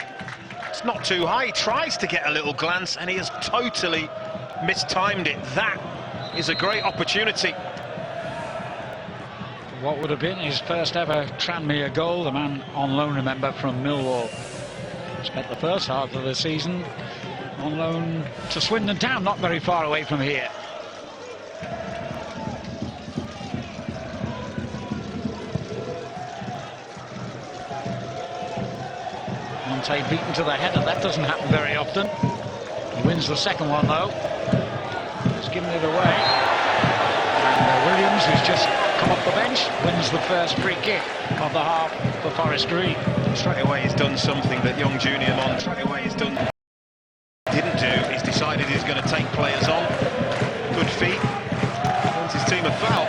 It's not too high. He tries to get a little glance, and he has totally mistimed it. That is a great opportunity. What would have been his first ever Tranmere goal, the man on loan, remember, from Millwall. Spent the first half of the season on loan to Swindon Town, not very far away from here. Monte beaten to the header, that doesn't happen very often. He wins the second one though. He's given it away. And Williams, who's just come off the bench, wins the first free kick of the half for Forest Green. Straight away he's done something that young Junior Mon didn't do. He's decided he's going to take players on. Good feet. Wants his team a foul.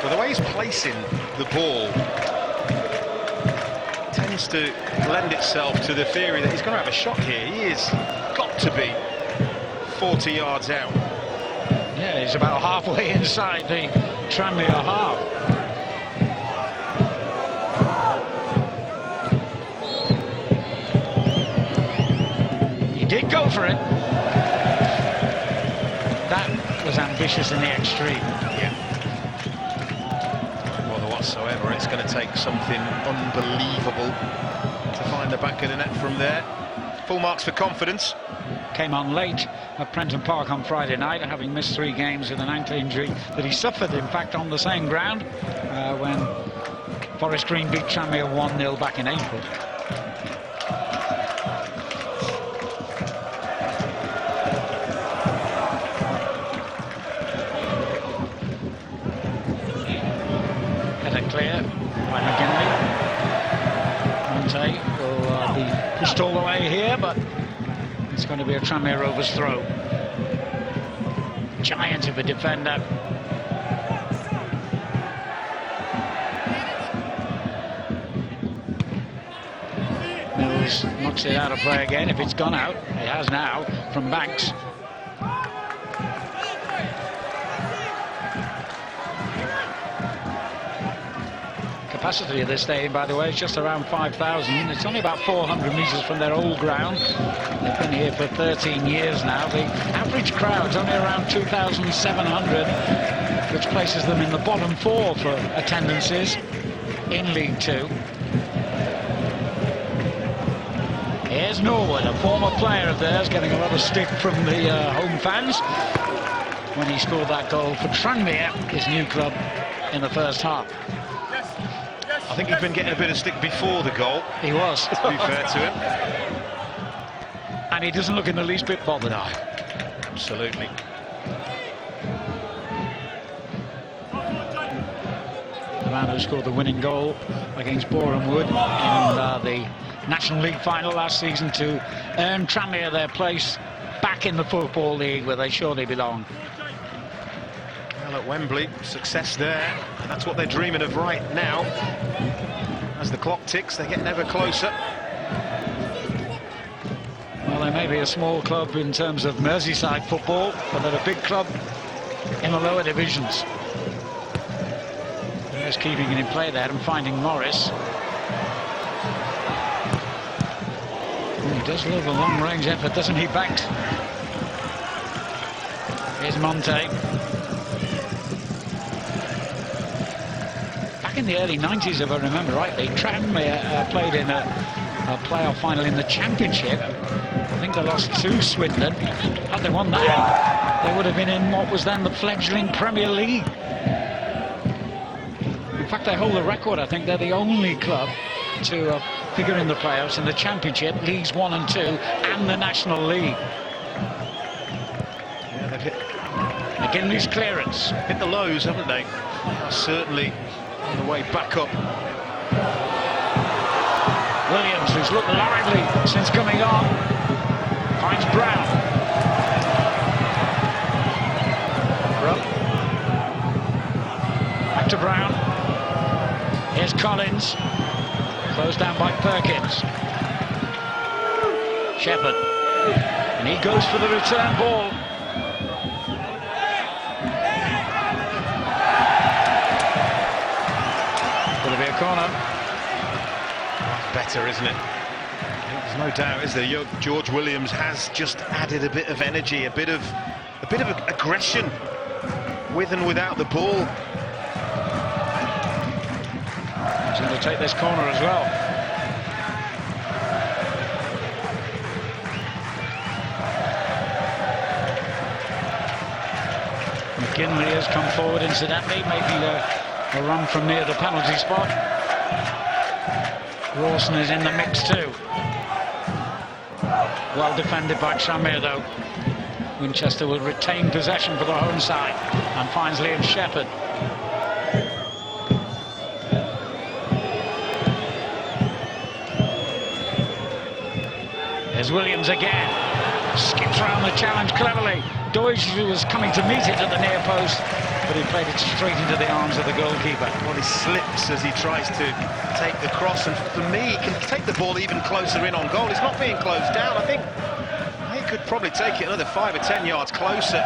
Well, the way he's placing the ball tends to lend itself to the theory that he's going to have a shot here. He is got to be 40 yards out. Yeah, he's about halfway inside the Tranmere half. He did go for it. That was ambitious in the extreme. Yeah. No bother whatsoever. It's going to take something unbelievable to find the back of the net from there. Full marks for confidence. Came on late at Prenton Park on Friday night, having missed 3 games with an ankle injury that he suffered, in fact, on the same ground when Forest Green beat Tranmere 1-0 back in April. Header clear by McGinley. Monte will be pushed all the way here, but it's going to be a Tranmere Rovers throw. Giant of a defender. Mills knocks it out of play again. If it's gone out, it has now, from Banks. capacity of this stadium, by the way, is just around 5,000. It's only about 400 metres from their old ground. They've been here for 13 years now. The average crowd's only around 2,700, which places them in the bottom 4 for attendances in League Two. Here's Norwood, a former player of theirs, getting a lot of stick from the home fans when he scored that goal for Tranmere, his new club, in the first half. I think he'd been getting a bit of stick before the goal. He was. To be fair to him. And he doesn't look in the least bit bothered. No, absolutely. The man who scored the winning goal against Boreham Wood in the National League final last season to earn Tranmere their place back in the Football League, where they surely belong. Well, at Wembley, success there, and that's what they're dreaming of right now. As the clock ticks, they're getting ever closer. Well, they may be a small club in terms of Merseyside football, but they're a big club in the lower divisions. Just keeping it in play there and finding Morris. He does love a long-range effort, doesn't he, Banks? Here's Monte. Back in the early 90s, if I remember rightly, Tranmere played in a playoff final in the Championship. I think they lost to Swindon. Had they won that, they would have been in what was then the fledgling Premier League. In fact, they hold the record. I think they're the only club to figure in the playoffs in the Championship, Leagues 1 and 2, and the National League. Yeah, they've hit McGinley's clearance. Hit the lows, haven't they? Certainly on the way back up. Williams, who's looked lively since coming on, finds Brown. Back to Brown. Here's Collins. Closed down by Perkins. Shepherd. And he goes for the return ball. Will there be a corner? Better, isn't it? There's no doubt, is there? George Williams has just added a bit of energy, a bit of aggression with and without the ball. He's going to take this corner as well. McGinley has come forward incidentally, making a run from near the penalty spot. Rawson is in the mix too. Well defended by Tranmere though. Winchester will retain possession for the home side and finds Liam Shepherd. There's Williams again. Skips around the challenge cleverly. Deutsch was coming to meet it at the near post, but he played it straight into the arms of the goalkeeper. Well, he slips as he tries to take the cross, and for me, he can take the ball even closer in on goal. It's not being closed down. I think he could probably take it another 5 or 10 yards closer.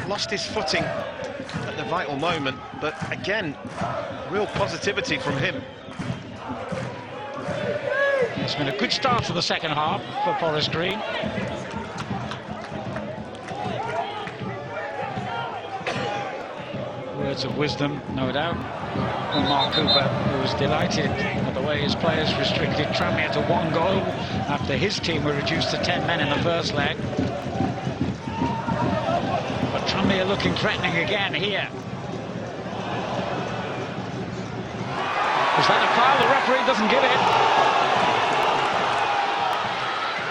Lost his footing at the vital moment, but again, real positivity from him. It's been a good start to the second half for Forest Green. Words of wisdom, no doubt, from Mark Cooper, who was delighted at the way his players restricted Tranmere to 1 goal after his team were reduced to 10 men in the first leg. But Tranmere looking threatening again here. Is that a foul? The referee doesn't give it.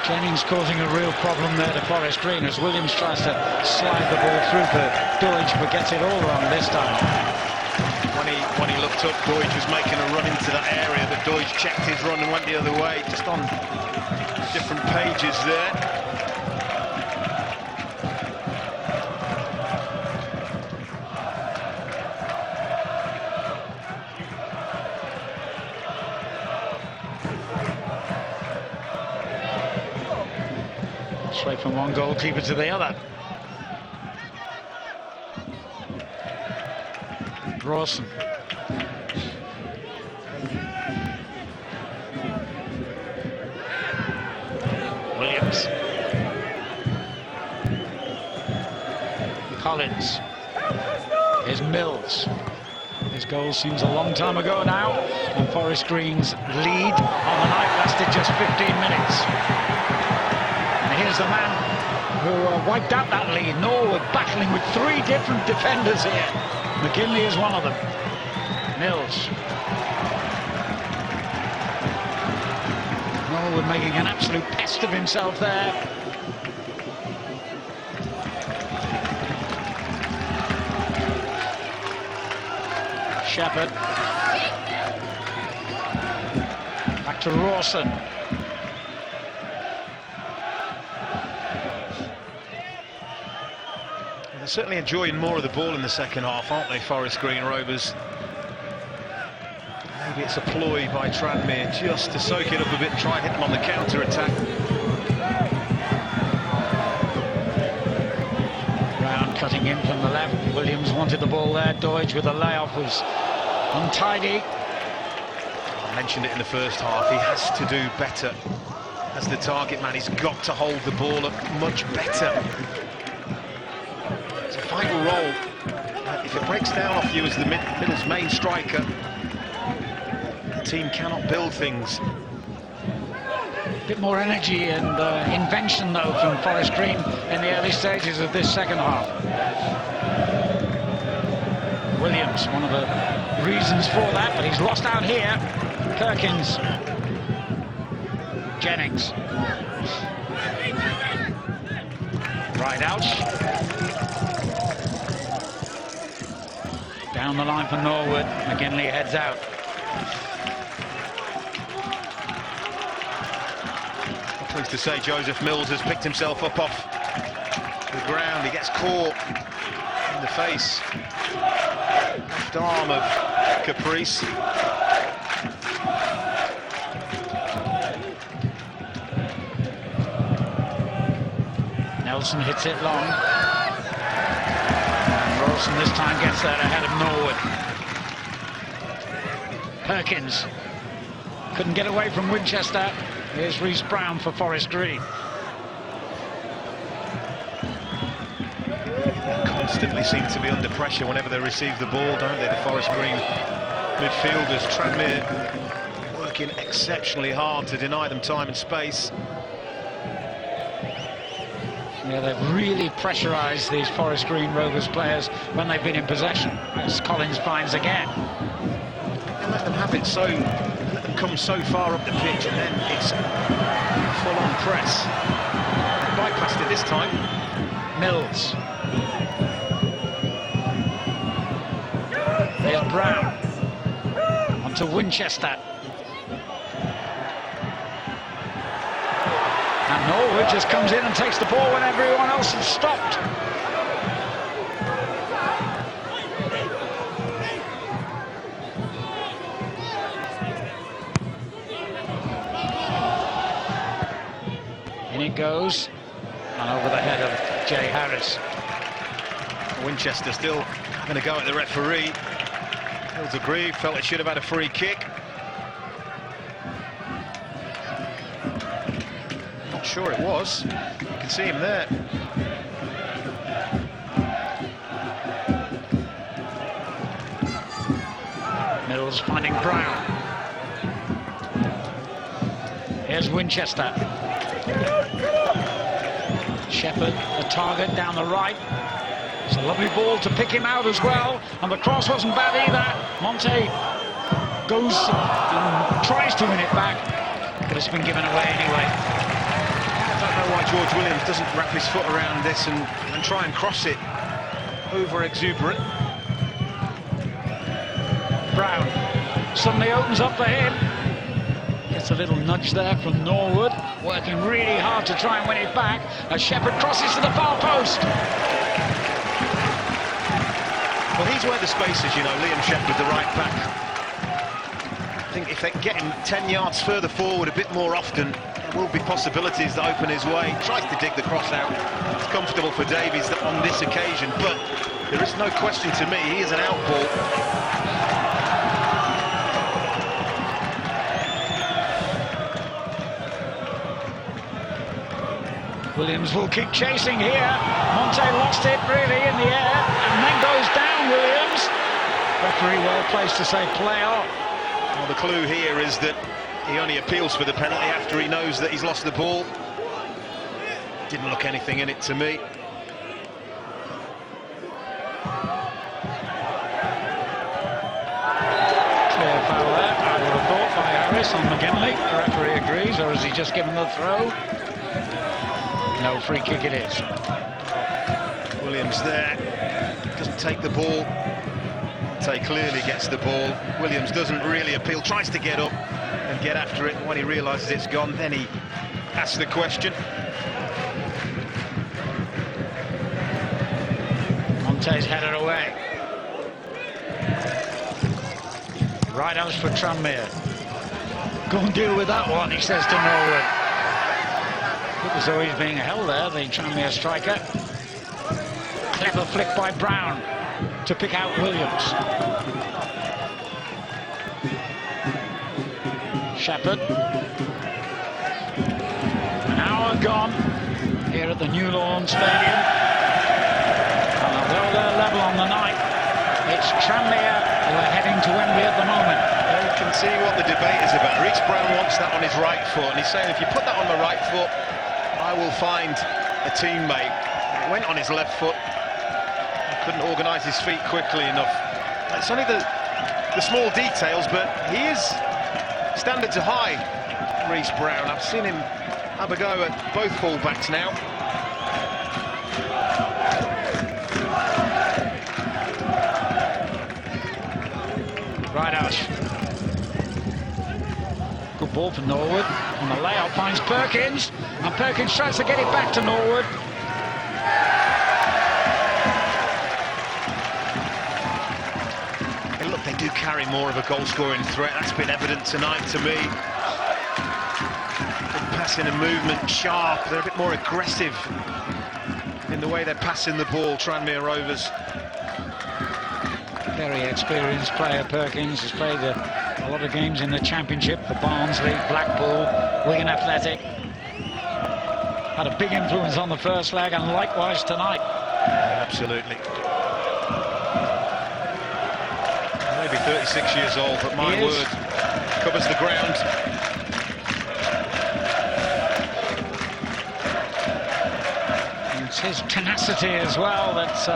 Jennings causing a real problem there to Forest Green as Williams tries to slide the ball through for Deutsch, but gets it all wrong this time. When he looked up, Deutsch was making a run into that area, but Deutsch checked his run and went the other way, just on different pages there. Straight from one goalkeeper to the other. Rawson. Jennings. Collins. Here's Mills. His goal seems a long time ago now, and Forest Green's lead on the night lasted just 15 minutes. And here's the man who wiped out that lead. Norwood battling with 3 different defenders here. McGinley is one of them. Mills. Norwood making an absolute pest of himself there. Shepherd. Back to Rawson. They're certainly enjoying more of the ball in the second half, aren't they, Forest Green Rovers? Maybe it's a ploy by Tranmere just to soak it up a bit and try and hit them on the counter-attack. Brown cutting in from the left. Williams wanted the ball there. Doidge with a layoff was untidy. I mentioned it in the first half, he has to do better. As the target man, he's got to hold the ball up much better. It's a vital role. If it breaks down off you as the middle's main striker, the team cannot build things. A bit more energy and invention, though, from Forest Green in the early stages of this second half. Williams, one of the reasons for that, but he's lost out here. Perkins. Jennings. Right out. Down the line for Norwood. McGinley heads out. I'm pleased to say Joseph Mills has picked himself up off the ground. He gets caught in the face. Left arm of Caprice. Nelson hits it long. And Rawson this time gets there ahead of Norwood. Perkins couldn't get away from Winchester. Here's Rhys Brown for Forest Green. Constantly seem to be under pressure whenever they receive the ball, don't they, the Forest Green midfielders. Tranmere working exceptionally hard to deny them time and space. Yeah, they've really pressurised these Forest Green Rovers players when they've been in possession, as Collins finds again. They let them have it so, let them come so far up the pitch, and then it's full-on press. They bypassed it this time. Mills. There's Brown. Onto Winchester. And Norwood just comes in and takes the ball when everyone else has stopped. In it goes. And over the head of Jay Harris. Winchester still having a go at the referee. Hills agreed, felt it should have had a free kick. Not sure it was. You can see him there. Mills finding Brown. Here's Winchester. Shepherd, the target down the right. It's a lovely ball to pick him out as well, and the cross wasn't bad either. Monte goes and tries to win it back, but it's been given away anyway. I don't know why George Williams doesn't wrap his foot around this and try and cross it over exuberant. Brown suddenly opens up for him. Gets a little nudge there from Norwood, working really hard to try and win it back as Shepherd crosses to the far post. Well, he's where the space is, you know, Liam Shepherd, the right back. I think if they can get him 10 yards further forward a bit more often, there will be possibilities that open his way. Tries to dig the cross out. It's comfortable for Davies on this occasion, but there is no question to me, he is an out ball. Williams will keep chasing here. Monte lost it really in the air and then goes down, Williams. Referee well placed to say play on. Well, the clue here is that he only appeals for the penalty after he knows that he's lost the ball. Didn't look anything in it to me. Clear foul there, I would have thought, by Harris on McGinley. The referee agrees, or has he just given the throw? No, free kick it is. Williams there, doesn't take the ball. Monte clearly gets the ball. Williams doesn't really appeal, tries to get up and get after it. When he realises it's gone, then he asks the question. Monte's headed away. Right out for Tranmere. Go and deal with that one, he says to Norwood. Looked as though he's being held there, the Tranmere striker. Clever flick by Brown to pick out Williams. Shepherd. An hour gone here at the New Lawn Stadium. And although they're level on the night, it's Tranmere who are heading to Wembley at the moment. You can see what the debate is about. Reece Brown wants that on his right foot, and he's saying if you put that on the right foot, I will find a teammate. It went on his left foot. He couldn't organise his feet quickly enough. It's only the small details, but he is standards are high, Reece Brown. I've seen him have a go at both full-backs now. Right out. Good ball for Norwood. And the layout finds Perkins. And Perkins tries to get it back to Norwood. And look, they do carry more of a goal-scoring threat. That's been evident tonight to me. Good passing and movement, sharp. They're a bit more aggressive in the way they're passing the ball, Tranmere Rovers. Very experienced player, Perkins. Has played a lot of games in the Championship for Barnsley, Blackpool, Wigan Athletic. Had a big influence on the first leg and likewise tonight. Yeah, absolutely. Maybe 36 years old, but my word, covers the ground. And it's his tenacity as well that's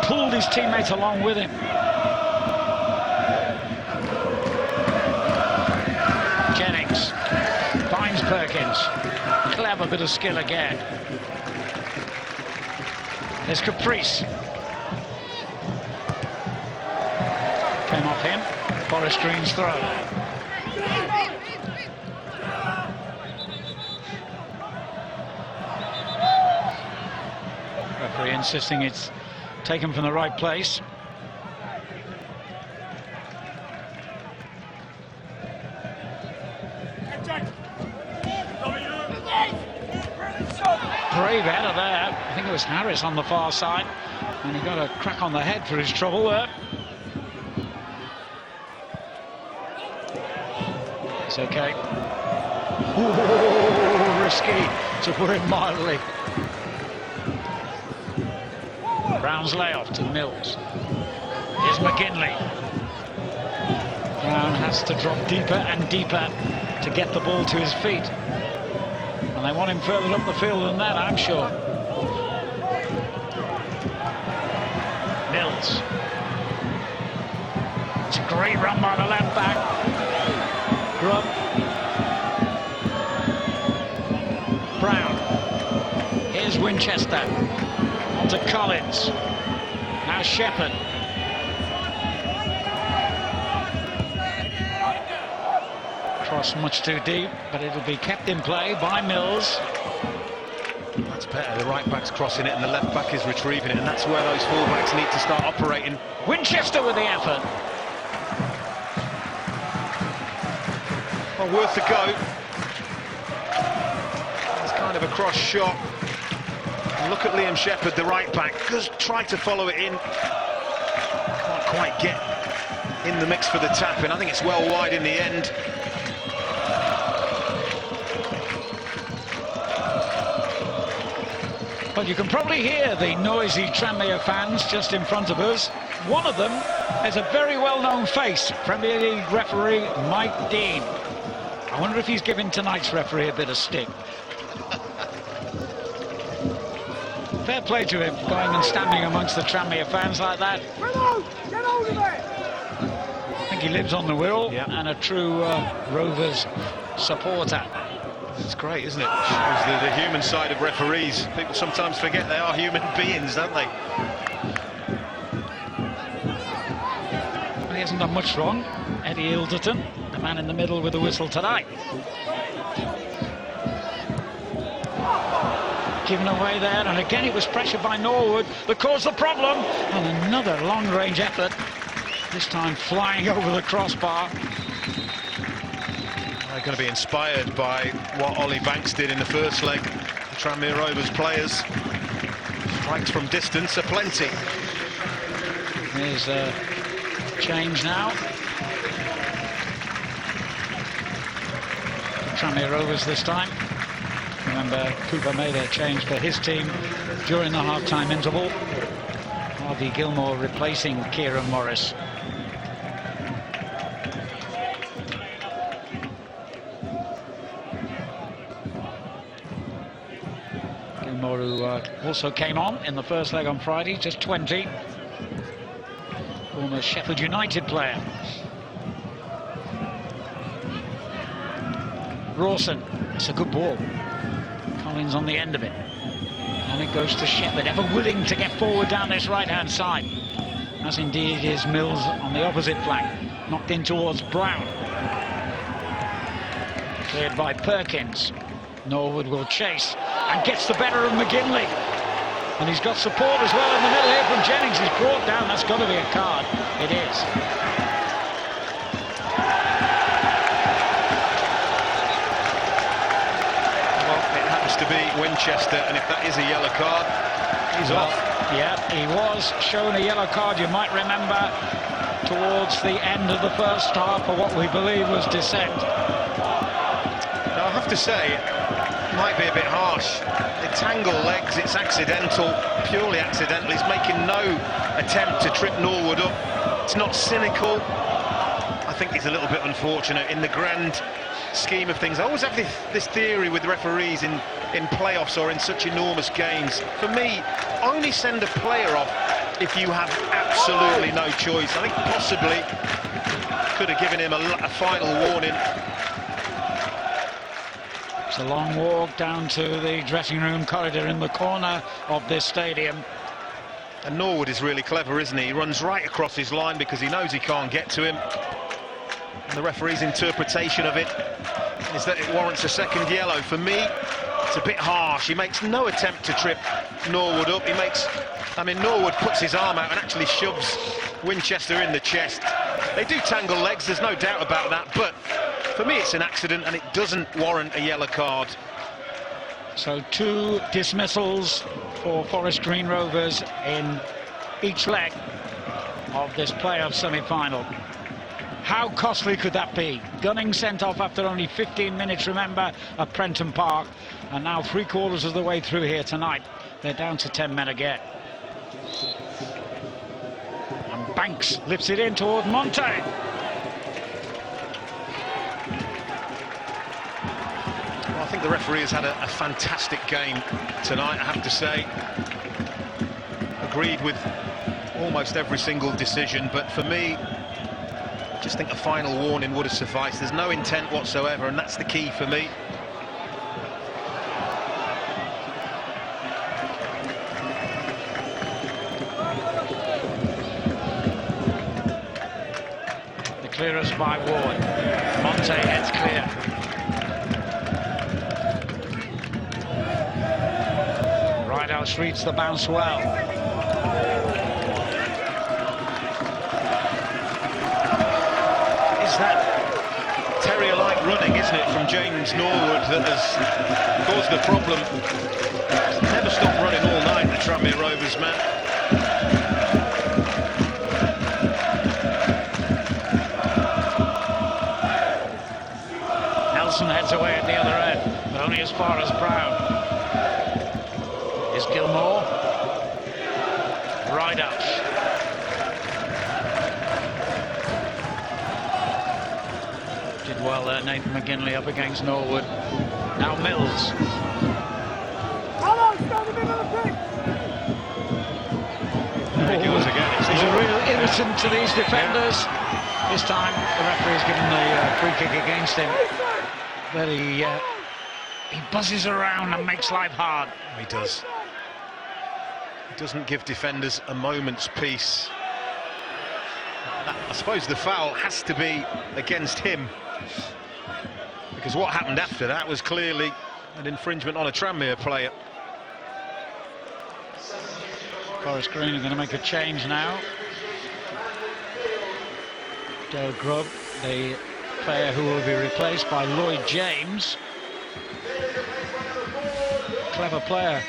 pulled his teammates along with him. Jennings finds Perkins. Clever bit of skill again. There's Caprice. Came off him. Forest Green's throw. Referee insisting it's taken from the right place. Brave header there. I think it was Harris on the far side, and he got a crack on the head for his trouble there. It's okay. Ooh, risky, to put it mildly. Brown's layoff to Mills. Here's McGinley. Brown has to drop deeper and deeper to get the ball to his feet. And they want him further up the field than that, I'm sure. Mills. It's a great run by the left back. Grubb. Brown. Here's Winchester. On to Collins. Now Shepherd. Cross much too deep, but it'll be kept in play by Mills. That's better. The right back's crossing it and the left back is retrieving it, and that's where those full backs need to start operating. Winchester with the effort. Well, worth a go. It's kind of a cross shot. And look at Liam Shepherd, the right back, just try to follow it in. Can't quite get in the mix for the tap in. I think it's well wide in the end. Well, you can probably hear the noisy Tranmere fans just in front of us. One of them is a very well-known face, Premier League referee Mike Dean. I wonder if he's giving tonight's referee a bit of stick. Fair play to him, going and standing amongst the Tranmere fans like that. Get hold of it! I think he lives on the Wirral, and a true Rovers supporter. It's great, isn't it? Shows the human side of referees. People sometimes forget they are human beings, don't they? Well, he hasn't done much wrong. Eddie Ilderton, the man in the middle with the whistle tonight. Given away there, and again it was pressure by Norwood that caused the problem. And another long-range effort, this time flying over the crossbar. They're going to be inspired by what Ollie Banks did in the first leg. The Tranmere Rovers players. Strikes from distance are plenty. There's a change now. Tranmere Rovers this time. Remember, Cooper made a change for his team during the half-time interval. Harvey Gilmore replacing Kieran Morris. Gilmore, who also came on in the first leg on Friday, just 20. Former Sheffield United player. Rawson, it's a good ball. Collins on the end of it. And it goes to Shepherd, ever willing to get forward down this right-hand side. As indeed is Mills on the opposite flank. Knocked in towards Brown. Cleared by Perkins. Norwood will chase and gets the better of McGinley. And he's got support as well in the middle here from Jennings. He's brought down. That's got to be a card. It is. To be Winchester, and if that is a yellow card, he's off. Yeah, he was shown a yellow card, you might remember, towards the end of the first half for what we believe was dissent. Now, I have to say, it might be a bit harsh. They tangle legs, it's accidental, purely accidental. He's making no attempt to trip Norwood up. It's not cynical. I think it's a little bit unfortunate in the grand scheme of things. I always have this theory with referees in playoffs or in such enormous games. For me, only send a player off if you have absolutely no choice. I think possibly could have given him a final warning. It's a long walk down to the dressing room corridor in the corner of this stadium. And Norwood is really clever, isn't he? He runs right across his line because he knows he can't get to him. And the referee's interpretation of it is that it warrants a second yellow. For me, it's a bit harsh. He makes no attempt to trip Norwood up. Norwood puts his arm out and actually shoves Winchester in the chest. They do tangle legs, there's no doubt about that, but for me it's an accident and it doesn't warrant a yellow card. So 2 dismissals for Forest Green Rovers in each leg of this playoff semi-final. How costly could that be? Gunning sent off after only 15 minutes, remember, at Prenton Park. And now 3/4 of the way through here tonight. They're down to 10 men again. And Banks lifts it in toward Monte. Well, I think the referee has had a fantastic game tonight, I have to say. Agreed with almost every single decision, but for me, I just think a final warning would have sufficed. There's no intent whatsoever, and that's the key for me. The clearance by Ward. Monte heads clear. Right out streets the bounce well. That terrier-like running, isn't it, from James Norwood that has caused the problem. Never stopped running all night, the Tranmere Rovers man. Nelson heads away at the other end, but only as far as Brown. Is Gilmore. Right up. Did well there, Nathan McGinley up against Norwood. Now Mills. Come on, stand in the middle of the pitch. There he goes again. He's a real irritant to these defenders. This time the referee's given the free kick against him. But he buzzes around and makes life hard. He does. He doesn't give defenders a moment's peace. I suppose the foul has to be against him, because what happened after that was clearly an infringement on a Tranmere player. Forest Green are going to make a change now. Dale Grubb, the player who will be replaced by Lloyd James. Clever player,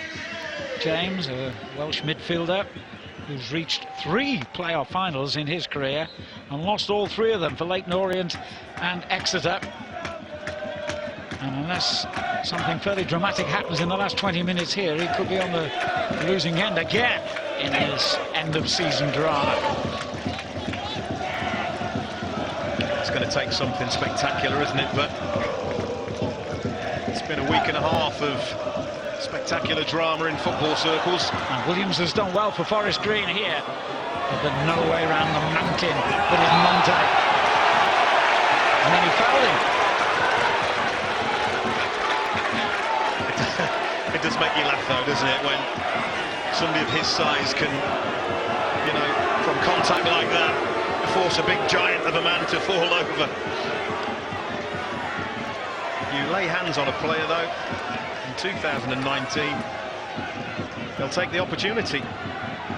James, a Welsh midfielder who's reached 3 playoff finals in his career and lost all 3 of them for Leyton Orient and Exeter. And unless something fairly dramatic happens in the last 20 minutes here, he could be on the losing end again in his end-of-season drama. It's going to take something spectacular, isn't it? But it's been a week and a half of spectacular drama in football circles. And Williams has done well for Forest Green here, but there's no way around the mountain that is Monte. And then he fouled him. It does make you laugh though, doesn't it, when somebody of his size can, you know, from contact like that, force a big giant of a man to fall over. You lay hands on a player though, in 2019, they'll take the opportunity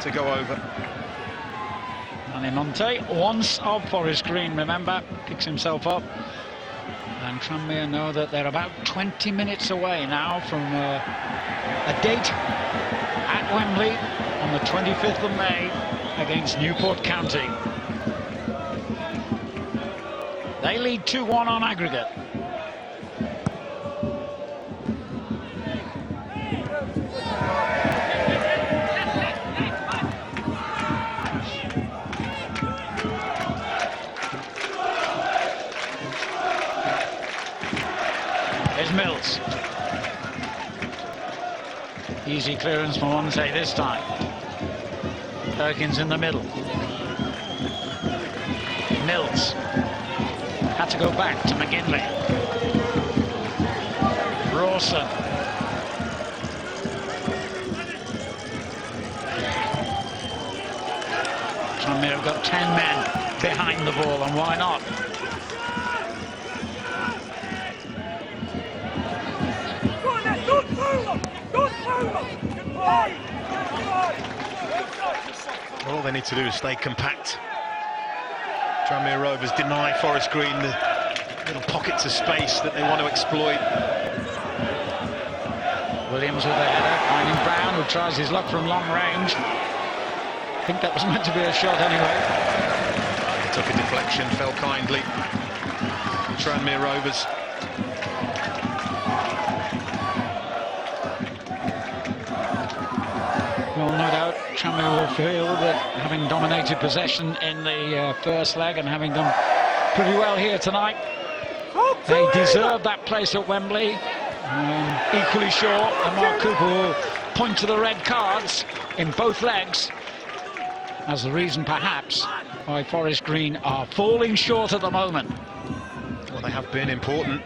to go over. Manny Monte, once of Forest Green, remember, picks himself up. And Tranmere know that they're about 20 minutes away now from a date at Wembley on the 25th of May against Newport County. They lead 2-1 on aggregate. Here's Mills. Easy clearance from Monte this time. Perkins in the middle. Mills had to go back to McGinley. Rawson. Tranmere have got 10 men behind the ball, and why not? Well, all they need to do is stay compact. Tranmere Rovers deny Forest Green the little pockets of space that they want to exploit. Williams with the header, finding Brown, who tries his luck from long range. I think that was meant to be a shot anyway. He took a deflection, fell kindly. Tranmere Rovers. Well, no doubt Tranmere will feel that having dominated possession in the first leg and having done pretty well here tonight, they deserve that place at Wembley. Equally sure that Mark Cooper will point to the red cards in both legs as the reason perhaps why Forest Green are falling short at the moment. Well, they have been important.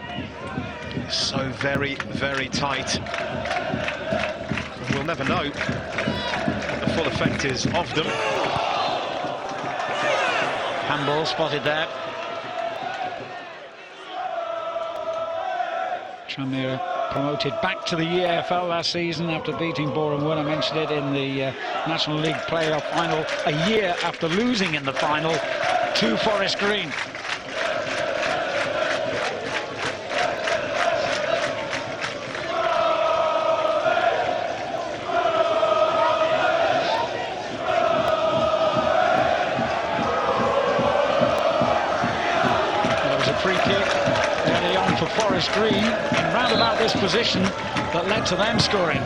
It's so very, very tight. We'll never know what the full effect is of them. Handball spotted there. Tranmere promoted back to the EFL last season after beating Boreham Wood. I mentioned it in the National League playoff final, a year after losing in the final to Forest Green. Free kick early on for Forest Green in round about this position that led to them scoring.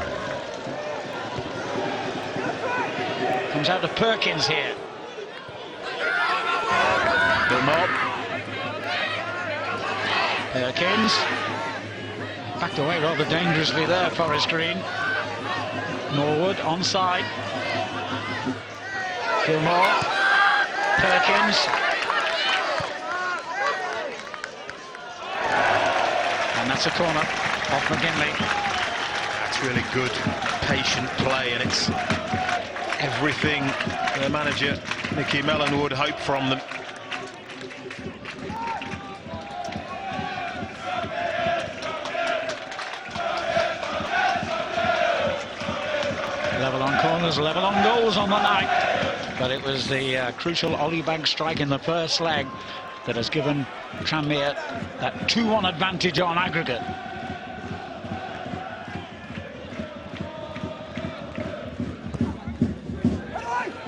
Comes out to Perkins here. Gilmore. Perkins. Backed away rather dangerously there, Forest Green. Norwood onside. Gilmore. Perkins. And that's a corner off McGinley. That's really good, patient play, and it's everything the manager, Mickey Mellon, would hope from them. Level on corners, level on goals on the night. But it was the crucial Ollie Bagg strike in the first leg that has given Tranmere that 2-1 advantage on aggregate.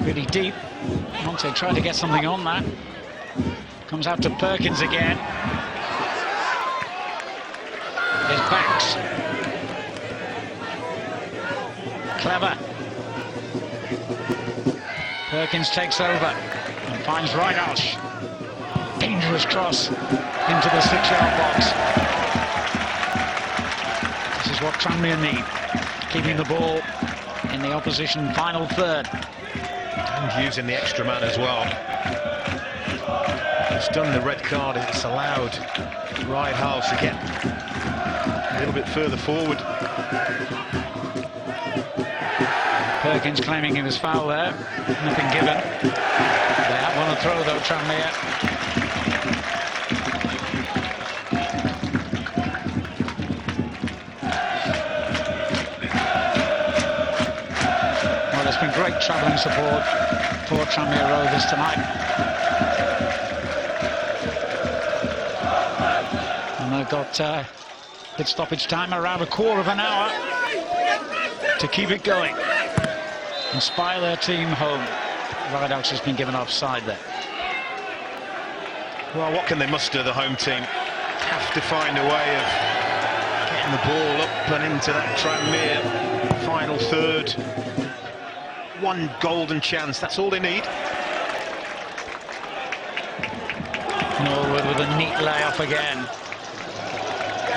Really deep. Monte tried to get something on that. Comes out to Perkins again. There's Banks. Clever. Perkins takes over and finds Reinhardt. Dangerous cross into the 6-yard box. This is what Tranmere need. Keeping the ball in the opposition final third. And using the extra man as well. It's done the red card. It's allowed Reinhardt to get a little bit further forward. Perkins claiming he was fouled there. Nothing given. They have won a throw though, Tranmere. Well, there's been great travelling support for Tranmere Rovers tonight. And they've got bit stoppage time around a quarter of an hour to keep it going. Inspire their team home. Rideouts has been given offside there. Well, what can they muster, the home team? Have to find a way of getting the ball up and into that Tranmere final third. One golden chance, that's all they need. Norwood with a neat layoff again.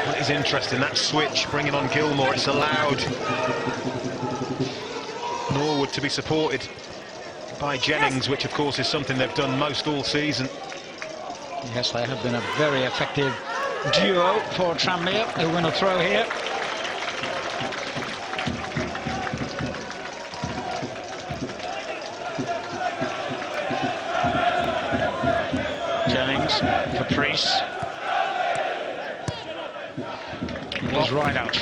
What is interesting, that switch, bringing on Gilmore, it's allowed Norwood to be supported by Jennings, which of course is something they've done most all season. Yes, they have been a very effective duo for Tranmere, who win a throw here. Jennings, Caprice. Here's Rideout.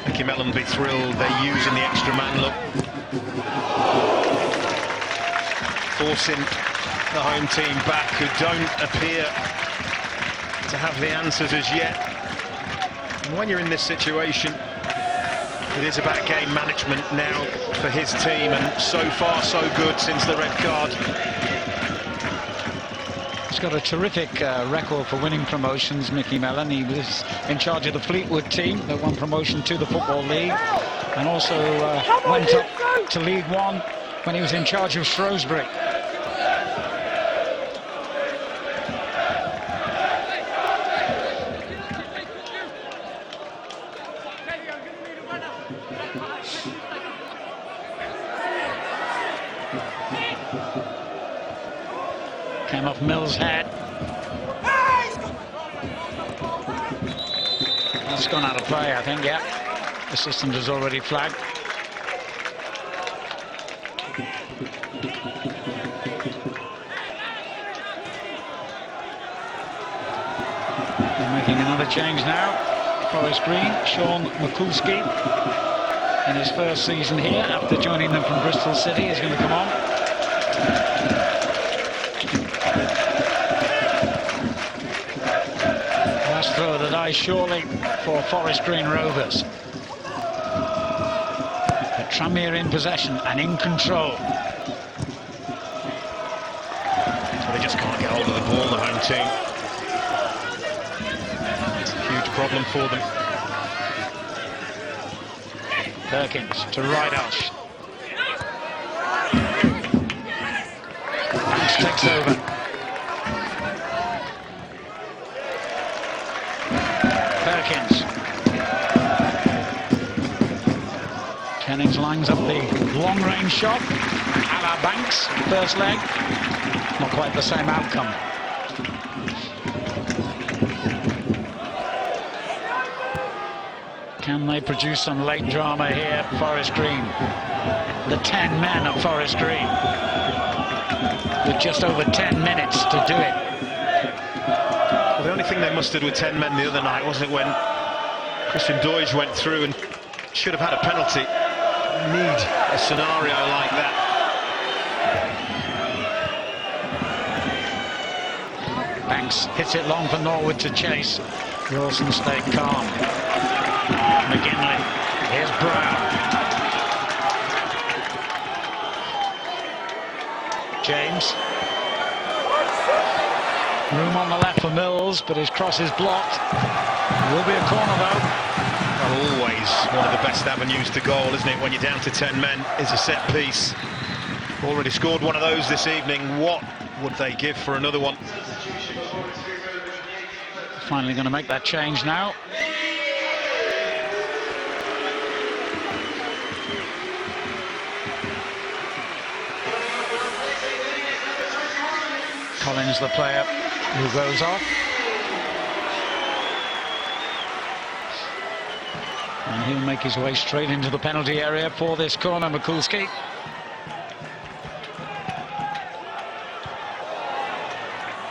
Mickey Mellon will be thrilled. They're using the extra man look. Forcing the home team back, who don't appear to have the answers as yet. And when you're in this situation, it is about game management now for his team, and so far so good since the red card. He's got a terrific record for winning promotions, Mickey Mellon. He was in charge of the Fleetwood team that won promotion to the Football League, and also went up to League One when he was in charge of Shrewsbury. Came off Mills' head. That's gone out of play, I think, yeah. The system has already flagged. They're making another change now. Forest Green, Sean Mikulski, in his first season here after joining them from Bristol City, is going to come on. Last throw of the day, surely, for Forest Green Rovers. But Tranmere in possession and in control. So they just can't get hold of the ball, the home team. It's a huge problem for them. Perkins to Rideout. takes over. Perkins. Jennings lines up the long-range shot. A la Banks, first leg. Not quite the same outcome. Can they produce some late drama here at Forest Green? The 10 men at Forest Green. With just over 10 minutes to do it. Well, the only thing they mustered with 10 men the other night, wasn't it, when Christian Doige went through and should have had a penalty. Need a scenario like that. Banks hits it long for Norwood to chase. Wilson stayed calm. McGinley. Here's Brown. James. Room on the left for Mills, but his cross is blocked. Will be a corner though. Well, always one of the best avenues to goal, isn't it, when you're down to 10 men, is a set piece. Already scored one of those this evening. What would they give for another one? Finally going to make that change now. Collins, the player who goes off. And he'll make his way straight into the penalty area for this corner, Mikulski.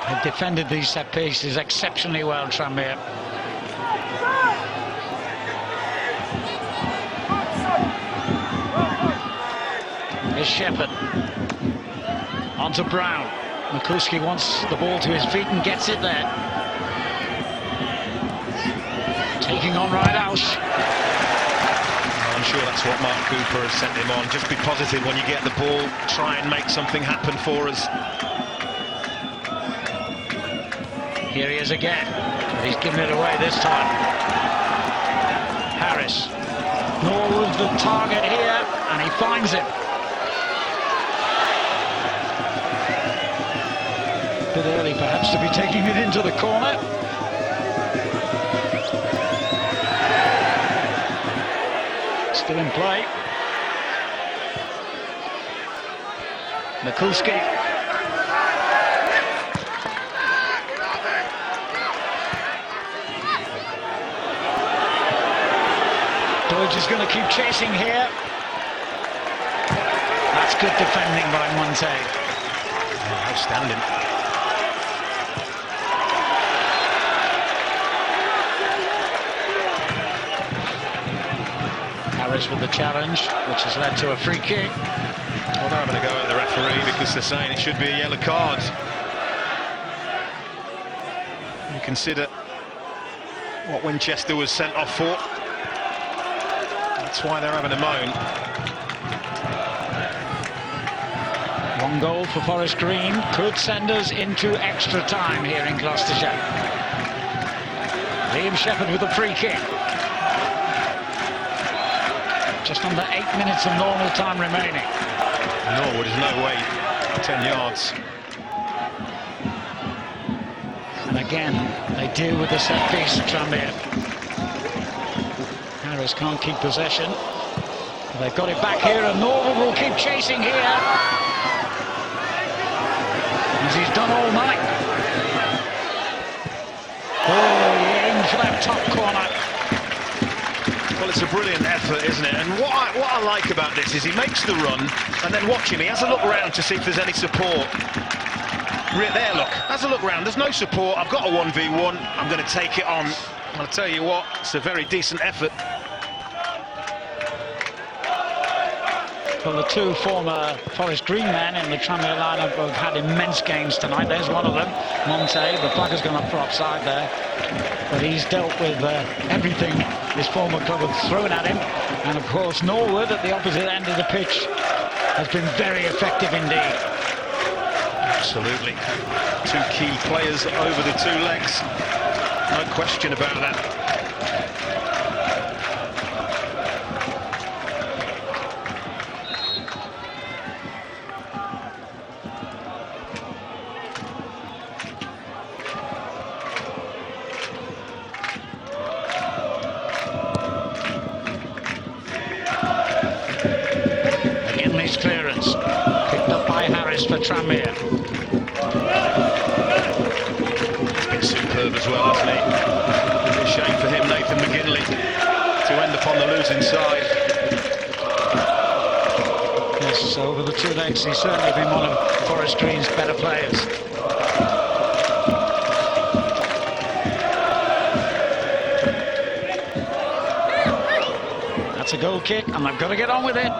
They've defended these set pieces exceptionally well, Tranmere. Here's Shepherd. Onto Brown. Mikulski wants the ball to his feet and gets it there. Taking on Ridehouse. I'm sure that's what Mark Cooper has sent him on. Just be positive when you get the ball. Try and make something happen for us. Here he is again. He's given it away this time. Harris. Norwood the target here, and he finds him. A bit early perhaps to be taking it into the corner. Still in play. Mikulski. Doige is going to keep chasing here. That's good defending by Monte. Yeah, outstanding. Harris with the challenge, which has led to a free kick. Well, they're having a go at the referee because they're saying it should be a yellow card. You consider what Winchester was sent off for. That's why they're having a moan. One goal for Forest Green could send us into extra time here in Gloucestershire. Liam Shepherd with a free kick. Just under 8 minutes of normal time remaining. Norwood is no way 10 yards. And again, they deal with the set piece, Tranmere. Harris can't keep possession. They've got it back here, and Norwood will keep chasing here. As he's done all night. Oh, he aimed for that top corner. Well, it's a brilliant effort, isn't it? And what I like about this is he makes the run, and then watch him. He has a look round to see if there's any support. There, look, has a look round. There's no support. I've got a 1v1. I'm going to take it on. I'll tell you what, it's a very decent effort. Well, the two former Forest Green men in the Tranmere lineup have had immense games tonight. There's one of them, Monte. The flag has gone up for offside there. But he's dealt with everything his former club have thrown at him. And of course, Norwood at the opposite end of the pitch has been very effective indeed. Absolutely. Two key players over the two legs. No question about that. his clearance. Picked up by Harris for Tranmere. He's been superb as well, hasn't he? It's a shame for him, Nathan McGinley, to end up on the losing side. Yes, over the 2 legs, he's certainly been one of Forest Green's better players. That's a goal kick, and they've got to get on with it.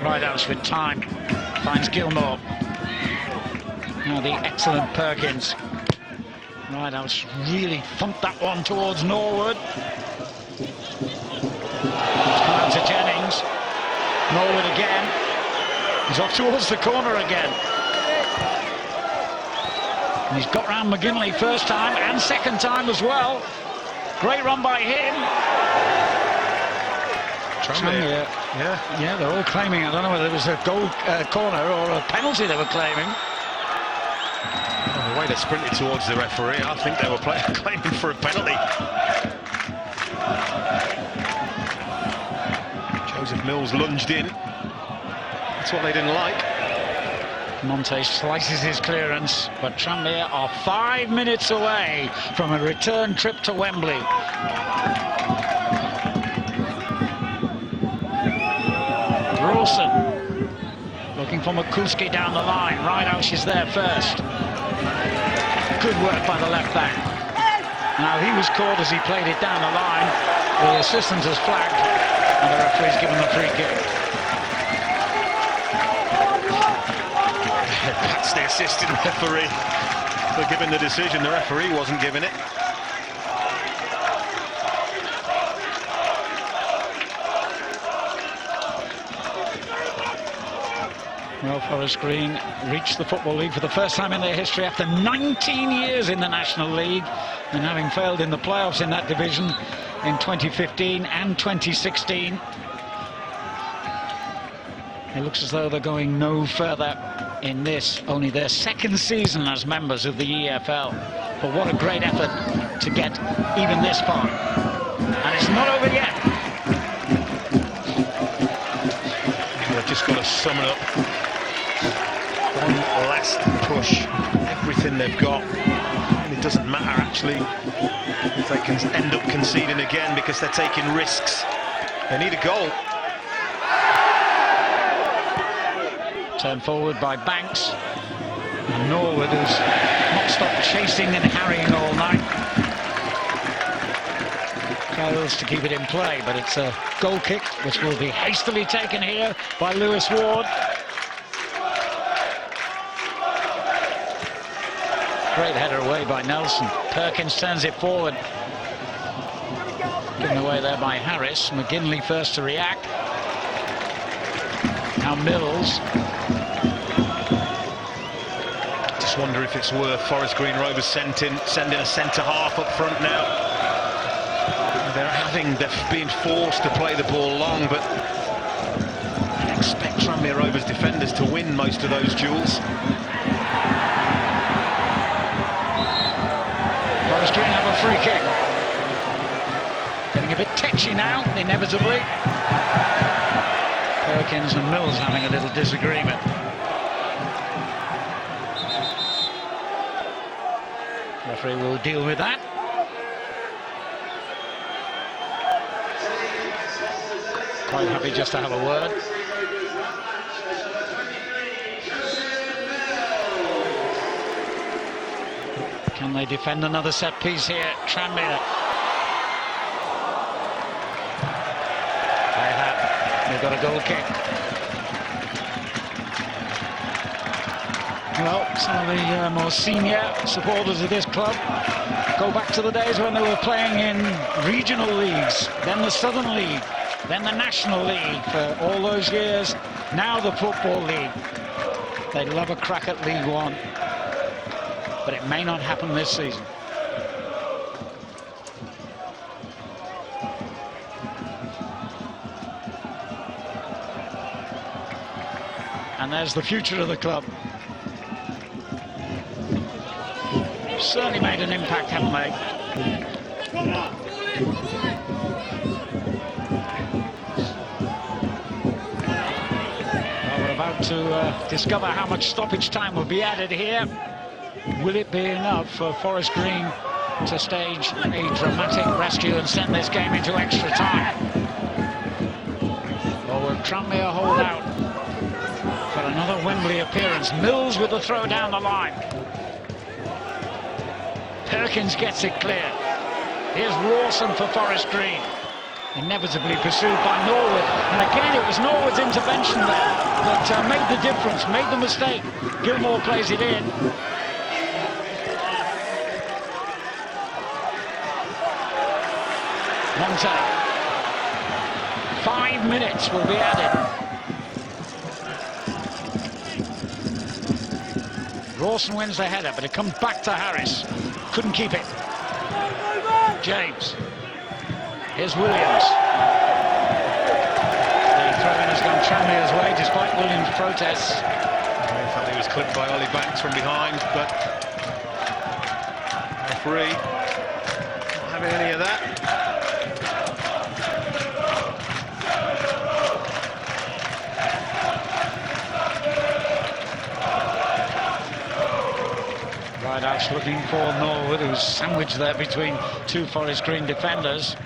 Ridehouse with time, finds Gilmore. Now the excellent Perkins. Ridehouse really thumped that one towards Norwood. Time to Jennings. Norwood again. He's off towards the corner again. And he's got round McGinley first time and second time as well. Great run by him. Tranmere. Yeah, they're all claiming. I don't know whether it was a goal corner or a penalty they were claiming. The way they sprinted towards the referee, I think they were claiming for a penalty. Joseph Mills lunged in. That's what they didn't like. Monte slices his clearance, but Tranmere are 5 minutes away from a return trip to Wembley. Rawson looking for Mikulski down the line. Ridehouse is there first. Good work by the left back. Now he was caught as he played it down the line. The assistant has flagged and the referee's given the free kick. That's the assistant referee for giving the decision. The referee wasn't giving it. Well, Forest Green reached the Football League for the first time in their history after 19 years in the National League, and having failed in the playoffs in that division in 2015 and 2016. It looks as though they're going no further in this, only their second season as members of the EFL. But what a great effort to get even this far. And it's not over yet. They've just got to sum it up. One last push, everything they've got. And it doesn't matter actually if they can end up conceding again because they're taking risks. They need a goal. Turned forward by Banks. And Norwood, who's not stopped chasing and harrying all night. Fails to keep it in play, but it's a goal kick which will be hastily taken here by Lewis Ward. Great header away by Nelson. Perkins turns it forward. Given away there by Harris. McGinley first to react. Now Mills. Just wonder if it's worth Forest Green Rovers sending a centre-half up front now. They're being forced to play the ball long, but I expect Tranmere Rovers defenders to win most of those duels. Forest Green have a free kick. Getting a bit tetchy now, inevitably. Perkins and Mills having a little disagreement. Referee will deal with that. Quite happy just to have a word. Can they defend another set piece here? Tranmere. They have. They've got a goal kick. Well, some of the more senior supporters of this club go back to the days when they were playing in regional leagues, then the Southern League, then the National League for all those years. Now the Football League. They'd love a crack at League One, but it may not happen this season. And there's the future of the club. certainly made an impact, haven't they? Well, we're about to discover how much stoppage time will be added here. Will it be enough for Forest Green to stage a dramatic rescue and send this game into extra time? Or will Tranmere hold out for another Wembley appearance? Mills with the throw down the line. Perkins gets it clear. Here's Rawson for Forest Green. Inevitably pursued by Norwood. And again, it was Norwood's intervention there that made the difference, made the mistake. Gilmore plays it in. Monte. 5 minutes will be added. Rawson wins the header, but it comes back to Harris. Couldn't keep it. James. Here's Williams. The throw-in has gone Tranmere's way, despite Williams' protests. I felt he was clipped by Ollie Banks from behind, but referee not having any of that. Rideout's looking for Norwood, who's sandwiched there between two Forest Green defenders.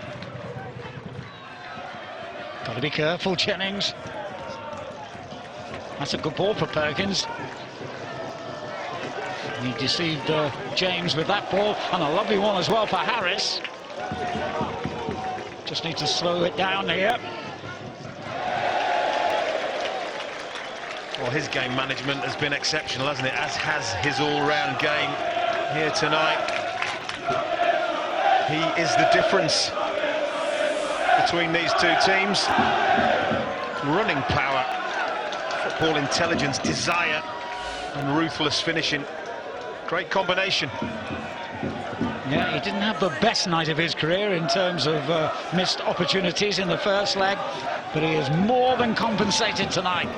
Got to be careful, Jennings. That's a good ball for Perkins. He deceived James with that ball, and a lovely one as well for Harris. Just need to slow it down here. Well, his game management has been exceptional, hasn't it? As has his all-round game here tonight. He is the difference between these two teams. Running power, football intelligence, desire, and ruthless finishing. Great combination. Yeah, he didn't have the best night of his career in terms of missed opportunities in the first leg, but he is more than compensated tonight.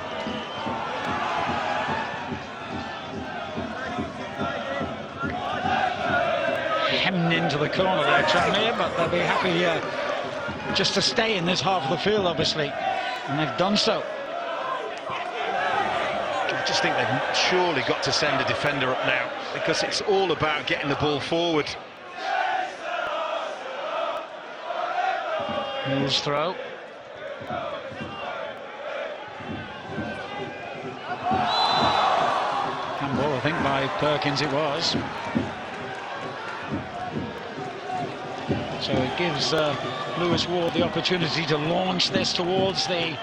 Hemmed into the corner there, Tranmere, but they'll be happy just to stay in this half of the field, obviously, and they've done so. I just think they've surely got to send a defender up now, because it's all about getting the ball forward. Mills throw. Handball, I think, by Perkins it was. So it gives Lewis Ward the opportunity to launch this towards the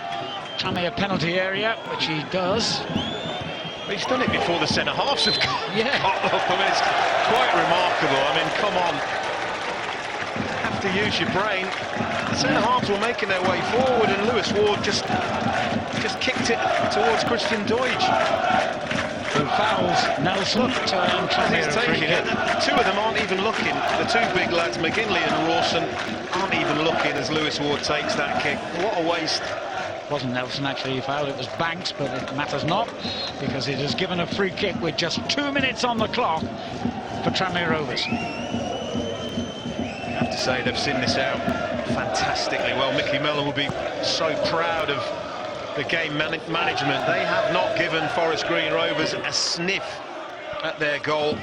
Tranmere penalty area, which he does. But he's done it before the centre-halves have got up. I mean, it's quite remarkable. I mean, come on. You have to use your brain. The centre-halves were making their way forward, and Lewis Ward just kicked it towards Christian Deutsch. Who fouls Nelson to earn Tranmere He's taking it. Two of them aren't even looking. The two big lads, McGinley and Rawson, aren't even looking as Lewis Ward takes that kick. What a waste. It wasn't Nelson actually who fouled, it was Banks, but it matters not, because it has given a free kick with just 2 minutes on the clock for Tranmere Rovers. I have to say they've seen this out fantastically well. Mickey Mellon will be so proud of the game management. They have not given Forest Green Rovers a sniff at their goal.